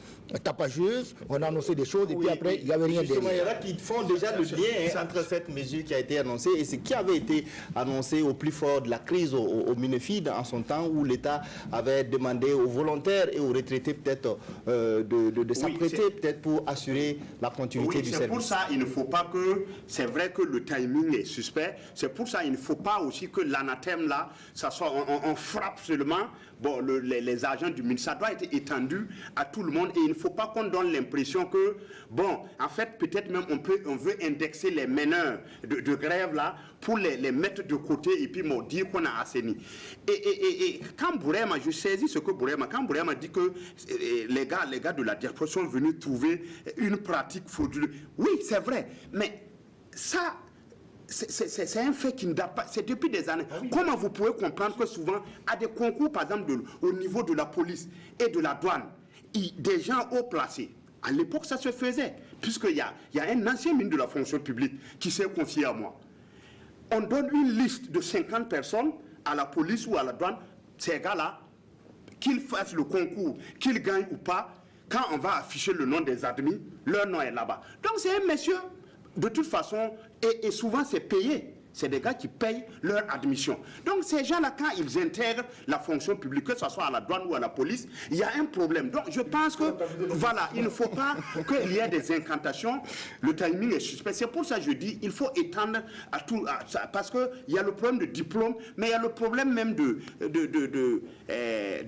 tapageuses, on a annoncé des choses, et puis après, il n'y avait rien derrière. Il y en a qui font déjà le lien entre cette mesure qui a été annoncée et ce qui avait été annoncé au plus fort de la crise au Minefid en son temps, où l'État avait demandé aux volontaires et aux retraités peut-être de s'apprêter peut-être pour assurer la continuité du service. C'est pour ça il ne faut pas que, c'est vrai que le timing est suspect, c'est pour ça il ne faut pas aussi que l'anathème là, ça soit, on frappe seulement les agents du ministère. Ça doit être étendu à tout le monde et il ne faut pas qu'on donne l'impression que, en fait, peut-être même on veut indexer les meneurs de grève là pour les mettre de côté et puis dire qu'on a assaini. Et quand Bourema, je saisis ce que quand Bourema dit que les gars de la diaspora sont venus trouver une pratique frauduleuse. Oui, c'est vrai, mais ça... C'est un fait qui ne date pas, c'est depuis des années. Ah oui. Comment vous pouvez comprendre que souvent, à des concours, par exemple, au niveau de la police et de la douane, des gens haut placés, à l'époque, ça se faisait, puisqu'il y a un ancien ministre de la fonction publique qui s'est confié à moi. On donne une liste de 50 personnes à la police ou à la douane, ces gars-là, qu'ils fassent le concours, qu'ils gagnent ou pas, quand on va afficher le nom des admis, leur nom est là-bas. Donc c'est un monsieur... De toute façon, et souvent c'est payé. C'est des gars qui payent leur admission. Donc ces gens-là, quand ils intègrent la fonction publique, que ce soit à la douane ou à la police, il y a un problème. Donc je pense que, voilà, il ne faut pas qu'il y ait des incantations. Le timing est suspect. C'est pour ça que je dis, il faut étendre à tout, parce qu'il y a le problème de diplôme, mais il y a le problème même de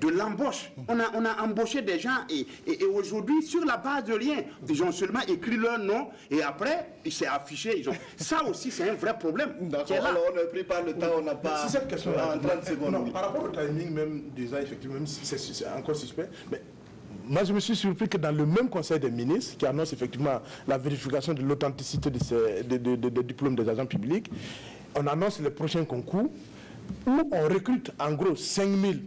l'embauche. On a embauché des gens et aujourd'hui, sur la base de rien, ils ont seulement écrit leur nom et après, il s'est affiché. Ça aussi, c'est un vrai problème. Alors on ne prie pas le temps, on n'a pas... Si cette question-là, en 30 secondes. Non, par rapport au timing même, déjà, effectivement, même si c'est encore suspect, mais moi je me suis surpris que dans le même conseil des ministres, qui annonce effectivement la vérification de l'authenticité des diplômes des agents publics, on annonce les prochains concours, où on recrute en gros 5000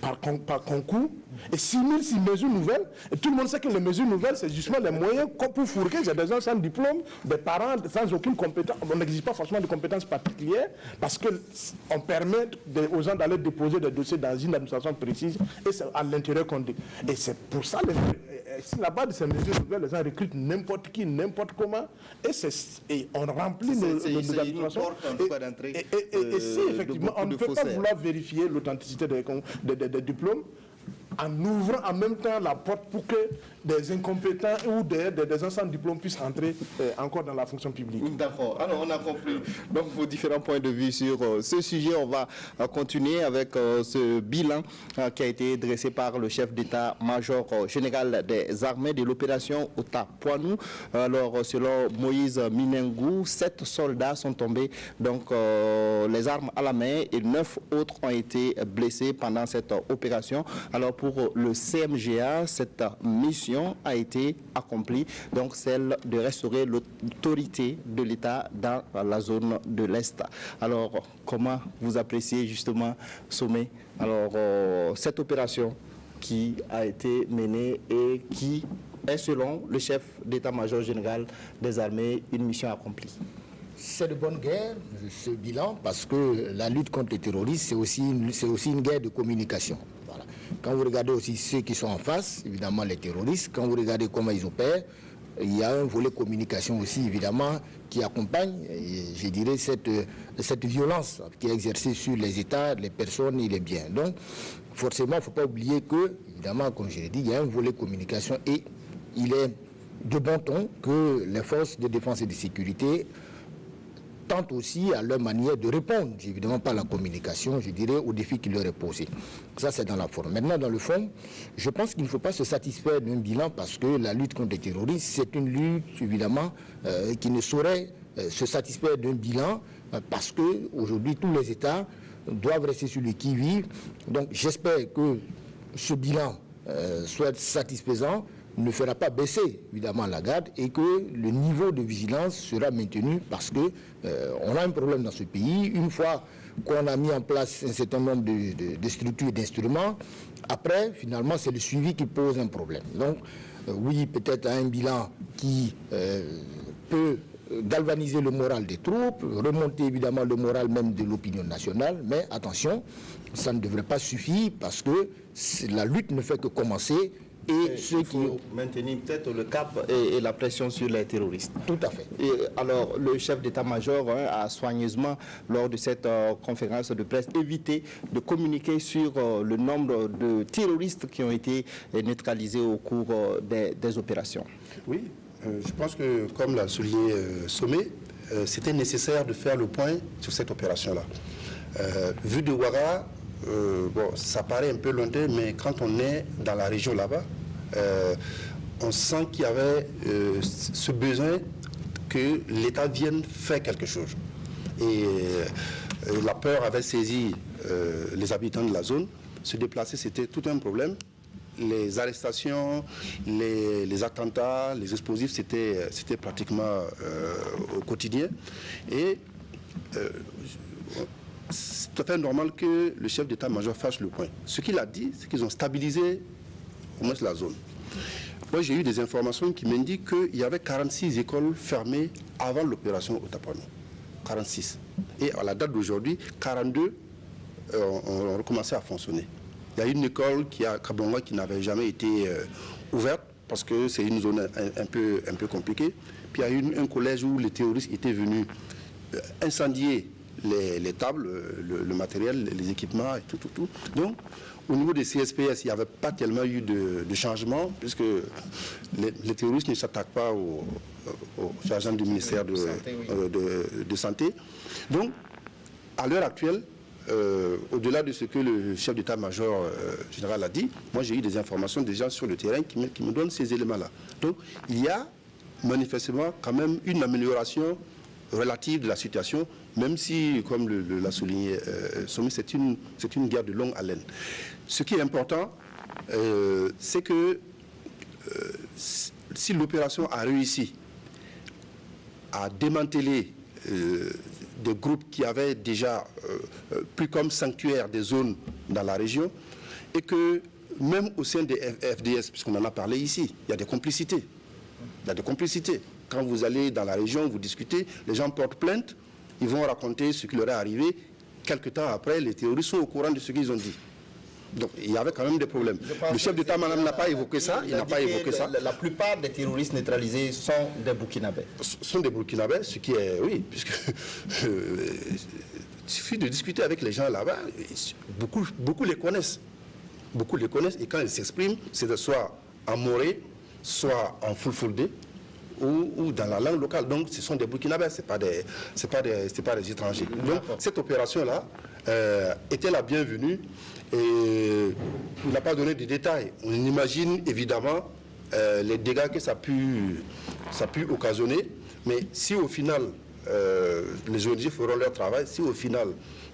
par concours, et 6000 si mesures nouvelles. Et tout le monde sait que les mesures nouvelles, c'est justement les moyens pour fourguer. J'ai des gens sans diplôme, des parents sans aucune compétence. On n'exige pas forcément de compétences particulières parce qu'on permet aux gens d'aller déposer des dossiers dans une administration précise et c'est à l'intérieur qu'on dit. Et c'est pour ça, là-bas de ces mesures nouvelles, les gens recrutent n'importe qui, n'importe comment. Et on remplit nos administrations. Et si effectivement, on ne peut pas vouloir vérifier l'authenticité des diplômes, en ouvrant en même temps la porte pour que des incompétents ou des gens sans diplôme puissent entrer encore dans la fonction publique. D'accord. Alors on a compris donc vos différents points de vue sur ce sujet. On va continuer avec ce bilan qui a été dressé par le chef d'état-major général des armées de l'opération Ota-Poinou. Alors selon Moïse Minengou, 7 soldats sont tombés donc les armes à la main et 9 autres ont été blessés pendant cette opération. Alors pour le CMGA, cette mission a été accomplie, donc celle de restaurer l'autorité de l'État dans la zone de l'Est. Alors, comment vous appréciez justement, Sommet, alors cette opération qui a été menée et qui est, selon le chef d'état-major général des armées, une mission accomplie? C'est de bonne guerre, ce bilan, parce que la lutte contre les terroristes, c'est aussi une guerre de communication. Voilà. Quand vous regardez aussi ceux qui sont en face, évidemment les terroristes, quand vous regardez comment ils opèrent, il y a un volet communication aussi, évidemment, qui accompagne, je dirais, cette violence qui est exercée sur les États, les personnes et les biens. Donc, forcément, il ne faut pas oublier que, évidemment, comme je l'ai dit, il y a un volet communication et il est de bon ton que les forces de défense et de sécurité tentent aussi à leur manière de répondre, évidemment par la communication, je dirais, aux défis qui leur est posé. Ça, c'est dans la forme. Maintenant, dans le fond, je pense qu'il ne faut pas se satisfaire d'un bilan parce que la lutte contre les terroristes, c'est une lutte, évidemment, qui ne saurait se satisfaire d'un bilan parce qu'aujourd'hui, tous les États doivent rester sur le qui-vive. Donc, j'espère que ce bilan soit satisfaisant, ne fera pas baisser évidemment la garde et que le niveau de vigilance sera maintenu parce que on a un problème dans ce pays. Une fois qu'on a mis en place un certain nombre de structures et d'instruments, après finalement c'est le suivi qui pose un problème. Donc oui, peut-être un bilan qui peut galvaniser le moral des troupes, remonter évidemment le moral même de l'opinion nationale, mais attention, ça ne devrait pas suffire parce que la lutte ne fait que commencer. Et ceux qui maintenir peut-être le cap et la pression sur les terroristes. Tout à fait. Et alors, le chef d'état-major a soigneusement, lors de cette conférence de presse, évité de communiquer sur le nombre de terroristes qui ont été neutralisés au cours des opérations. Oui, je pense que, comme l'a souligné Sommet, c'était nécessaire de faire le point sur cette opération-là. Vu de Ouaga, bon, ça paraît un peu lointain, mais quand on est dans la région là-bas, on sent qu'il y avait ce besoin que l'État vienne faire quelque chose. Et la peur avait saisi les habitants de la zone. Se déplacer, c'était tout un problème. Les arrestations, les attentats, les explosifs, c'était pratiquement au quotidien. Et c'est tout à fait normal que le chef d'état-major fasse le point. Ce qu'il a dit, c'est qu'ils ont stabilisé au moins la zone. Moi, j'ai eu des informations qui m'indiquent qu'il y avait 46 écoles fermées avant l'opération Otapano. 46. Et à la date d'aujourd'hui, 42 ont recommencé à fonctionner. Il y a une école qui est à Kabonga qui n'avait jamais été ouverte parce que c'est une zone un peu compliquée. Puis il y a eu un collège où les terroristes étaient venus incendier les tables, le matériel, les équipements et tout. Donc, au niveau des CSPS, il n'y avait pas tellement eu de changement, puisque les terroristes ne s'attaquent pas aux agents du ministère de Santé. Donc, à l'heure actuelle, au-delà de ce que le chef d'état-major général a dit, moi j'ai eu des informations des gens sur le terrain qui me donnent ces éléments-là. Donc, il y a manifestement quand même une amélioration relative de la situation, même si, comme l'a souligné Sommet, c'est une guerre de longue haleine. Ce qui est important, c'est que si l'opération a réussi à démanteler des groupes qui avaient déjà pris comme sanctuaire des zones dans la région, et que même au sein des FDS, puisqu'on en a parlé ici, il y a des complicités. Il y a des complicités. Quand vous allez dans la région, vous discutez, les gens portent plainte, ils vont raconter ce qui leur est arrivé. Quelque temps après, les terroristes sont au courant de ce qu'ils ont dit. Donc, il y avait quand même des problèmes. Le chef d'État, madame, n'a pas évoqué ça. Il n'a pas évoqué ça. La plupart des terroristes neutralisés sont des Burkinabés. Sont des Burkinabés, ce qui est... Oui, puisque... il suffit de discuter avec les gens là-bas. Beaucoup les connaissent. Beaucoup les connaissent. Et quand ils s'expriment, c'est soit en moré, soit en fulfulde, ou dans la langue locale. Donc, ce sont des Burkinabés, ce n'est pas des étrangers. Donc, cette opération-là était la bienvenue et il n'a pas donné de détails. On imagine évidemment les dégâts que ça a pu occasionner, mais si au final, les ONG feront leur travail, si au final,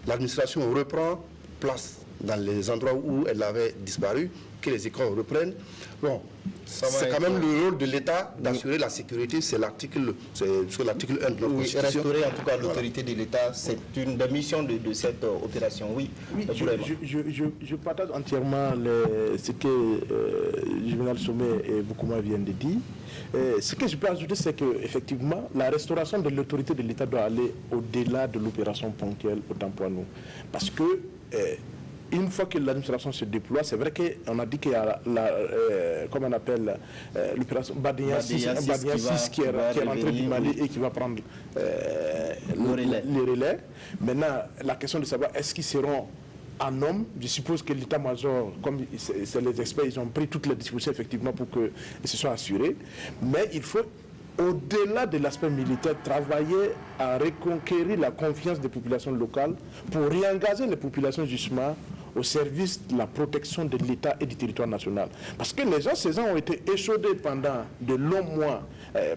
l'administration reprend place dans les endroits où elle avait disparu, que les écoles reprennent, bon, c'est quand même le rôle de l'État d'assurer la sécurité, c'est l'article 1 de notre Constitution. Restaurer en tout cas l'autorité de l'État, c'est une des missions de cette opération. Oui, je partage entièrement ce que le général Sommet et Boukouma viennent de dire. Ce que je peux ajouter, c'est qu'effectivement, la restauration de l'autorité de l'État doit aller au-delà de l'opération ponctuelle au Tampouanou. Parce que une fois que l'administration se déploie, c'est vrai qu'on a dit qu'il y a comment on appelle l'opération Badia 6 qui est rentrée du Mali et qui va prendre le relais. Maintenant, la question de savoir est-ce qu'ils seront en homme, je suppose que l'état-major, comme c'est les experts, ils ont pris toutes les dispositions effectivement pour qu'ils se soient assurés. Mais il faut au-delà de l'aspect militaire, travailler à reconquérir la confiance des populations locales pour réengager les populations justement au service de la protection de l'État et du territoire national. Parce que ces gens ont été échaudés pendant de longs mois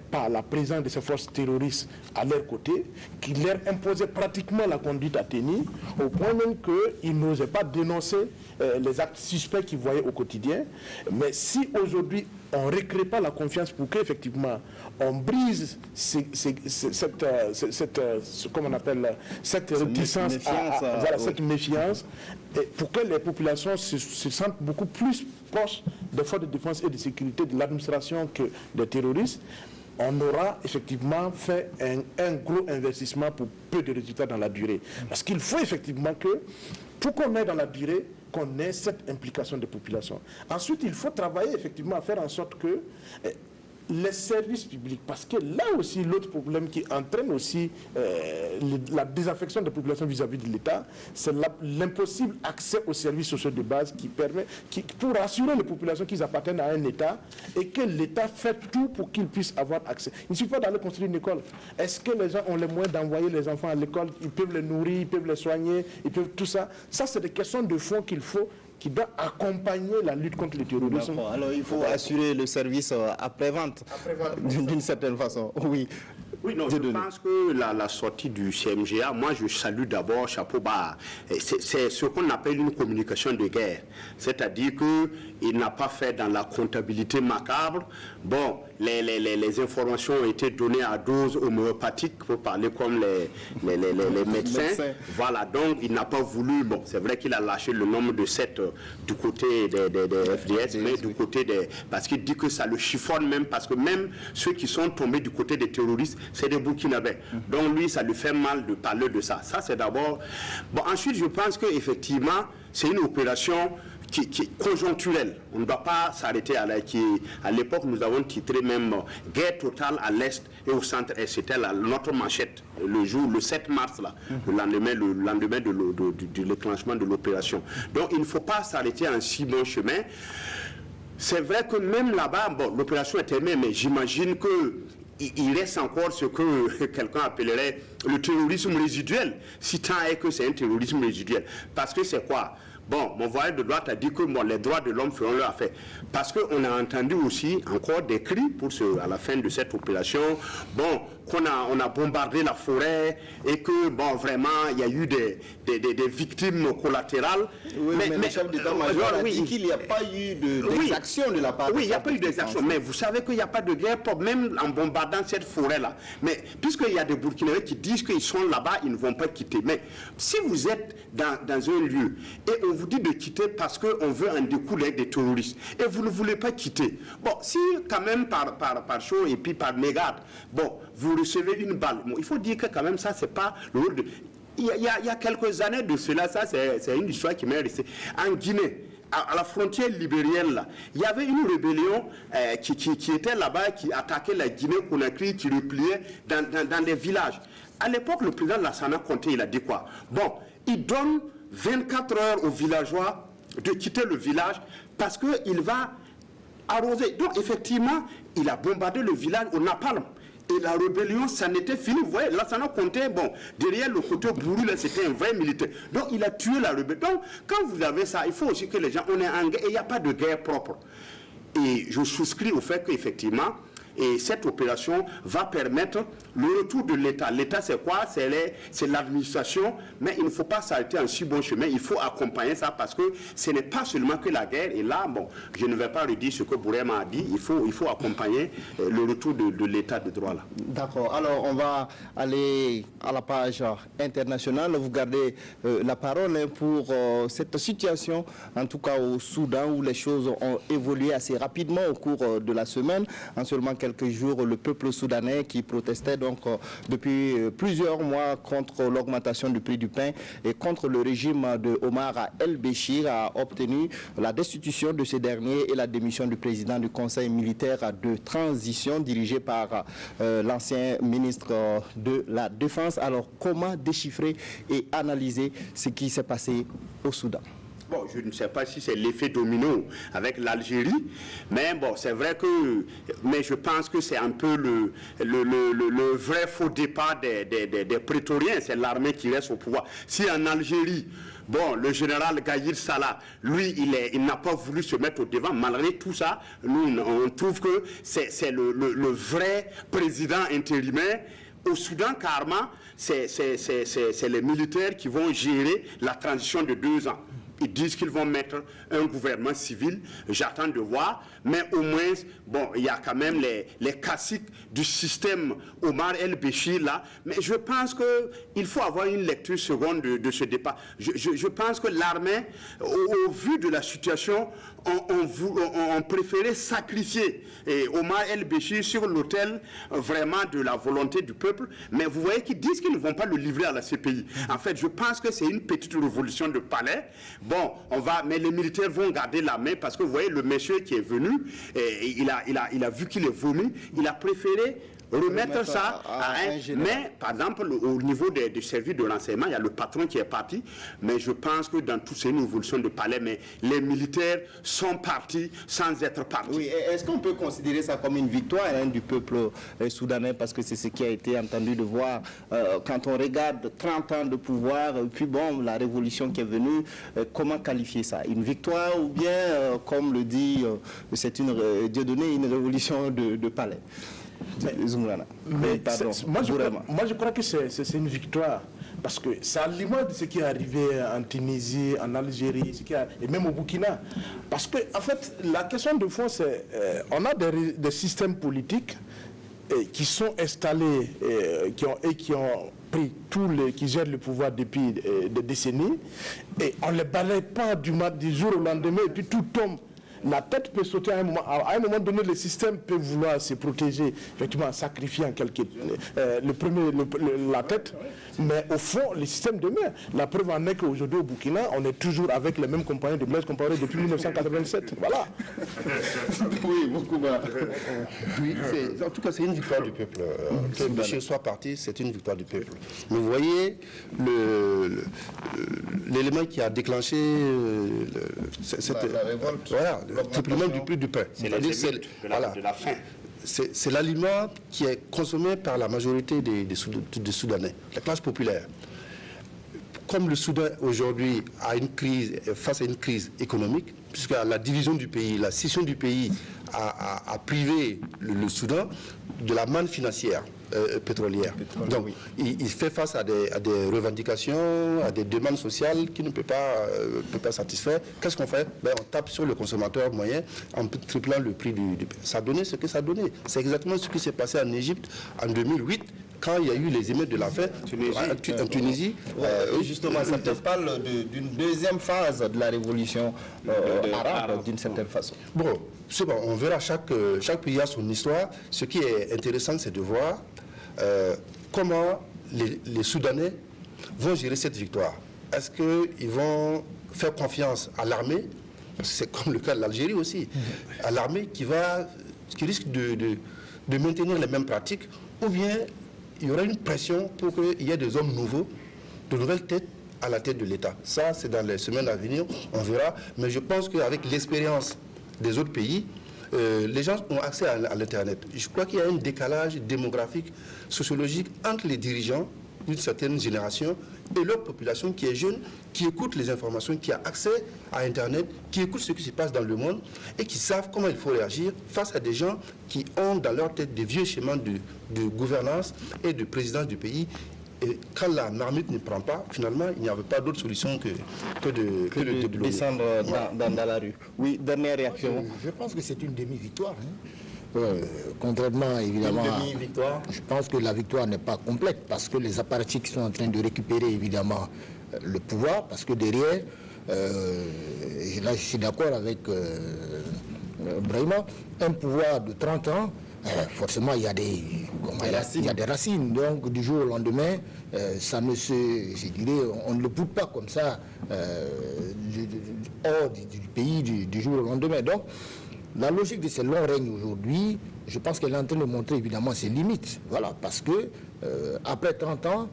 par la présence de ces forces terroristes à leur côté, qui leur imposaient pratiquement la conduite à tenir, au point même qu'ils n'osaient pas dénoncer les actes suspects qu'ils voyaient au quotidien. Mais si aujourd'hui on ne recrée pas la confiance pour qu'effectivement on brise cette réticence, cette méfiance, et pour que les populations se sentent beaucoup plus proches des forces de défense et de sécurité de l'administration que des terroristes, on aura effectivement fait un gros investissement pour peu de résultats dans la durée. Parce qu'il faut effectivement que, pour qu'on ait dans la durée, qu'on ait cette implication des populations. Ensuite, il faut travailler effectivement à faire en sorte que les services publics, parce que là aussi, l'autre problème qui entraîne aussi la désaffection des populations vis-à-vis de l'État, c'est l'impossible accès aux services sociaux de base pour assurer les populations qu'ils appartiennent à un État et que l'État fait tout pour qu'ils puissent avoir accès. Il ne suffit pas d'aller construire une école. Est-ce que les gens ont les moyens d'envoyer les enfants à l'école? Ils peuvent les nourrir, ils peuvent les soigner, ils peuvent tout ça. Ça, c'est des questions de fond qui doit accompagner la lutte contre le terrorisme. Alors il faut assurer le service après-vente, d'une certaine façon. Oui. Oui, non, je pense que la sortie du CMGA, moi je salue d'abord, chapeau bas, c'est ce qu'on appelle une communication de guerre. C'est-à-dire qu'il n'a pas fait dans la comptabilité macabre. Bon, les informations ont été données à dose homéopathique, pour parler comme les médecins. Voilà, donc il n'a pas voulu, bon, c'est vrai qu'il a lâché le nombre de 7 du côté des FDS, mais du côté des... Parce qu'il dit que ça le chiffonne même, parce que même ceux qui sont tombés du côté des terroristes, c'est des Burkinabés. Donc lui, ça lui fait mal de parler de ça. Ça, c'est d'abord... Bon, ensuite, je pense qu'effectivement, c'est une opération qui est conjoncturelle. On ne doit pas s'arrêter à l'époque, nous avons titré même « Guerre totale à l'Est et au centre ». C'était notre manchette, le 7 mars, là, le lendemain du déclenchement de l'opération. Donc, il ne faut pas s'arrêter en si bon chemin. C'est vrai que même là-bas, bon, l'opération est terminée, mais j'imagine qu'il reste encore ce que quelqu'un appellerait le terrorisme résiduel, si tant est que c'est un terrorisme résiduel. Parce que c'est quoi? Bon, mon voyage de droite a dit que bon, les droits de l'homme feront leur affaire. Parce qu'on a entendu aussi encore des cris à la fin de cette opération. Bon, on a bombardé la forêt et que, bon, vraiment, il y a eu des victimes collatérales. Oui, mais le chef d'état-major a dit qu'il n'y a pas eu d'exaction de la part de... Oui, il n'y a pas eu d'exaction. Mais vous savez qu'il n'y a pas de guerre, même en bombardant cette forêt-là. Mais puisqu'il y a des Burkinabés qui disent qu'ils sont là-bas, ils ne vont pas quitter. Mais si vous êtes dans un lieu et on vous dit de quitter parce qu'on veut en découler avec des terroristes et vous ne voulez pas quitter, bon, si quand même par chaud et puis par mégarde, bon, vous recevez une balle, bon, il faut dire que quand même ça, c'est pas le rôle de... Il y a quelques années de cela, ça c'est une histoire qui m'est restée. En Guinée, à la frontière libérienne, là, il y avait une rébellion qui était là-bas, qui attaquait la Guinée-Conakry, qui repliait dans des villages. À l'époque, le président Lassana Conté, il a dit quoi? Bon, il donne 24 heures aux villageois de quitter le village parce qu'il va arroser. Donc, effectivement, il a bombardé le village au napalm. Et la rébellion, ça n'était fini. Vous voyez, Lassana Conté, bon, derrière le côté bourru, c'était un vrai militaire. Donc, il a tué la rébellion. Donc, quand vous avez ça, il faut aussi que les gens, on est en guerre, et il n'y a pas de guerre propre. Et je souscris au fait qu'effectivement, et cette opération va permettre le retour de l'État. L'État, c'est quoi? C'est l'administration, mais il ne faut pas s'arrêter en si bon chemin. Il faut accompagner ça parce que ce n'est pas seulement que la guerre. Et là, bon, je ne vais pas redire ce que Bourema a dit. Il faut accompagner le retour de l'État de droit là. D'accord. Alors, on va aller à la page internationale. Vous gardez la parole pour cette situation, en tout cas au Soudan, où les choses ont évolué assez rapidement au cours de la semaine. En seulement quelques jours, le peuple soudanais qui protestait donc depuis plusieurs mois contre l'augmentation du prix du pain et contre le régime de Omar el-Béchir a obtenu la destitution de ce dernier et la démission du président du Conseil militaire de transition dirigé par l'ancien ministre de la Défense. Alors, comment déchiffrer et analyser ce qui s'est passé au Soudan? bon, je ne sais pas si c'est l'effet domino avec l'Algérie, mais bon, c'est vrai que, mais je pense que c'est un peu le vrai faux départ des prétoriens, c'est l'armée qui reste au pouvoir. Si en Algérie, bon, le général Gaïd Salah, lui, il n'a pas voulu se mettre au devant. Malgré tout ça, nous, on trouve que c'est le vrai président intérimaire. Au Soudan, carrément, c'est les militaires qui vont gérer la transition de 2 ans. Ils disent qu'ils vont mettre un gouvernement civil. J'attends de voir. Mais au moins, bon, il y a quand même les classiques du système Omar el-Béchir là. Mais je pense qu'il faut avoir une lecture seconde de ce départ. Je pense que l'armée, au vu de la situation, on préférait sacrifier Omar el-Béchir sur l'autel vraiment de la volonté du peuple. Mais vous voyez qu'ils disent qu'ils ne vont pas le livrer à la CPI. En fait, je pense que c'est une petite révolution de palais. Bon, mais les militaires vont garder la main parce que vous voyez, le monsieur qui est venu, il a vu qu'il est vomi, il a préféré remettre ça à un général. Mais, par exemple, au niveau des services de renseignement, il y a le patron qui est parti, mais je pense que dans toutes ces évolutions de palais, mais les militaires sont partis sans être partis. Oui, est-ce qu'on peut considérer ça comme une victoire du peuple soudanais, parce que c'est ce qui a été entendu de voir quand on regarde 30 ans de pouvoir, puis bon, la révolution qui est venue, comment qualifier ça? Une victoire ou bien, comme le dit Dieudonné, une révolution de palais? Moi, je crois que c'est une victoire. Parce que c'est à l'image de ce qui est arrivé en Tunisie, en Algérie, et même au Burkina. Parce que, en fait, la question de fond, c'est on a des systèmes politiques qui sont installés qui ont pris qui gèrent le pouvoir depuis des décennies, et on ne les balaye pas du jour au lendemain, et puis tout tombe. La tête peut sauter à un moment. À un moment donné, le système peut vouloir se protéger, effectivement, en sacrifiant la tête. Mais au fond, le système demeure. La preuve en est qu'aujourd'hui, au Burkina, on est toujours avec les mêmes compagnons de Blaise Compaoré depuis 1987. Voilà. Oui, beaucoup. Oui, en tout cas, c'est une victoire du peuple. Que Béchir soit parti, c'est une victoire du peuple. Mais vous voyez, l'élément qui a déclenché la révolte. Voilà, le triplement du prix du pain. C'est-à-dire de la faim. C'est l'aliment qui est consommé par la majorité des Soudanais, la classe populaire. Comme le Soudan aujourd'hui a une crise, face à une crise économique, puisque la division du pays, la scission du pays a privé le Soudan de la manne financière pétrolière. Donc, il fait face à des revendications, à des demandes sociales qu'il ne peut pas satisfaire. Qu'est-ce qu'on fait? On tape sur le consommateur moyen en triplant le prix du pain. Ça a donné ce que ça a donné. C'est exactement ce qui s'est passé en Égypte en 2008, quand il y a eu les émeutes de la faim en Tunisie. Justement, ça te parle d'une deuxième phase de la révolution arabe, d'une certaine façon. Bon, c'est bon, on verra, chaque pays a son histoire. Ce qui est intéressant, c'est de voir comment les Soudanais vont gérer cette victoire. Est-ce qu'ils vont faire confiance à l'armée? C'est comme le cas de l'Algérie aussi. À l'armée qui risque de maintenir les mêmes pratiques, ou bien il y aura une pression pour qu'il y ait des hommes nouveaux, de nouvelles têtes à la tête de l'État. Ça, c'est dans les semaines à venir, on verra. Mais je pense qu'avec l'expérience des autres pays, les gens ont accès à l'Internet. Je crois qu'il y a un décalage démographique, sociologique entre les dirigeants d'une certaine génération et leur population qui est jeune, qui écoute les informations, qui a accès à Internet, qui écoute ce qui se passe dans le monde et qui savent comment il faut réagir face à des gens qui ont dans leur tête des vieux schémas de gouvernance et de présidence du pays. Et quand la marmite ne prend pas, finalement, il n'y avait pas d'autre solution que de descendre dans la rue. Oui, dernière réaction. Je pense que c'est une demi-victoire. Contrairement, évidemment, je pense que la victoire n'est pas complète parce que les apparatchiks sont en train de récupérer, évidemment, le pouvoir, parce que derrière, là je suis d'accord avec Brahima, un pouvoir de 30 ans, forcément il y a des racines. Donc du jour au lendemain, ça ne je dirais, on ne le pousse pas comme ça hors du pays du jour au lendemain. Donc la logique de ce long règne aujourd'hui, je pense qu'elle est en train de montrer évidemment ses limites. Voilà, parce que après 30 ans,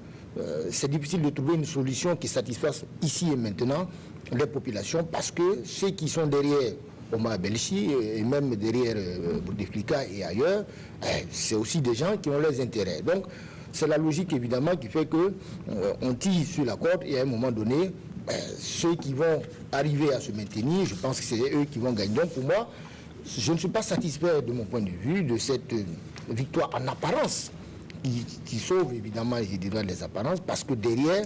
c'est difficile de trouver une solution qui satisfasse ici et maintenant les populations, parce que ceux qui sont derrière Omar Belchi et même derrière Bouteflika et ailleurs, c'est aussi des gens qui ont leurs intérêts. Donc, c'est la logique évidemment qui fait que on tire sur la corde et à un moment donné, ceux qui vont arriver à se maintenir, je pense que c'est eux qui vont gagner. Donc, pour moi, je ne suis pas satisfait de mon point de vue de cette victoire en apparence qui sauve évidemment, je dirais, les apparences, parce que derrière,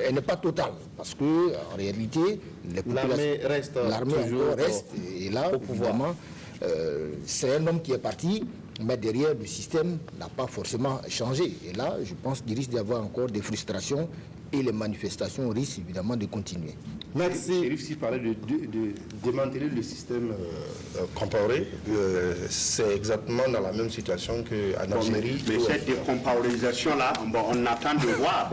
elle n'est pas totale, parce que en réalité, l'armée encore reste, et là, évidemment, c'est un homme qui est parti, mais derrière, le système n'a pas forcément changé. Et là, je pense qu'il risque d'y avoir encore des frustrations et les manifestations risquent évidemment de continuer. Merci. Chérif, si je parlais de démanteler le système comparé, c'est exactement dans la même situation qu'en Algérie. Mais cette décompaorisation-là, on attend de voir.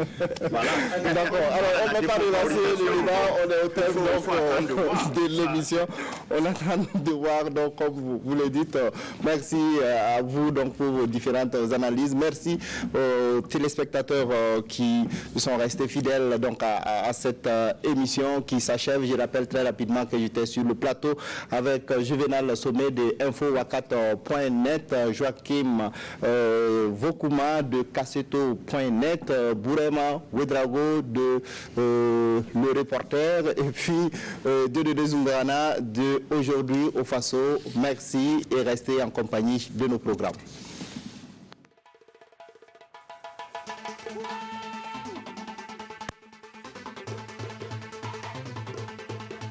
Voilà. D'accord, alors on ne va pas relancer le débat, on est au terme de l'émission. On attend de voir, donc comme vous le dites, merci à vous donc, pour vos différentes analyses. Merci aux téléspectateurs qui sont restés fidèles donc, à cette émission qui s'achève. Je rappelle très rapidement que j'étais sur le plateau avec Juvenal Sommet de infowakat.net, Joachim Vokuma de Kasseto.net, Bourema Ouedraogo de Le Reporter et puis de Zungrana de Aujourd'hui au Faso. Merci et restez en compagnie de nos programmes.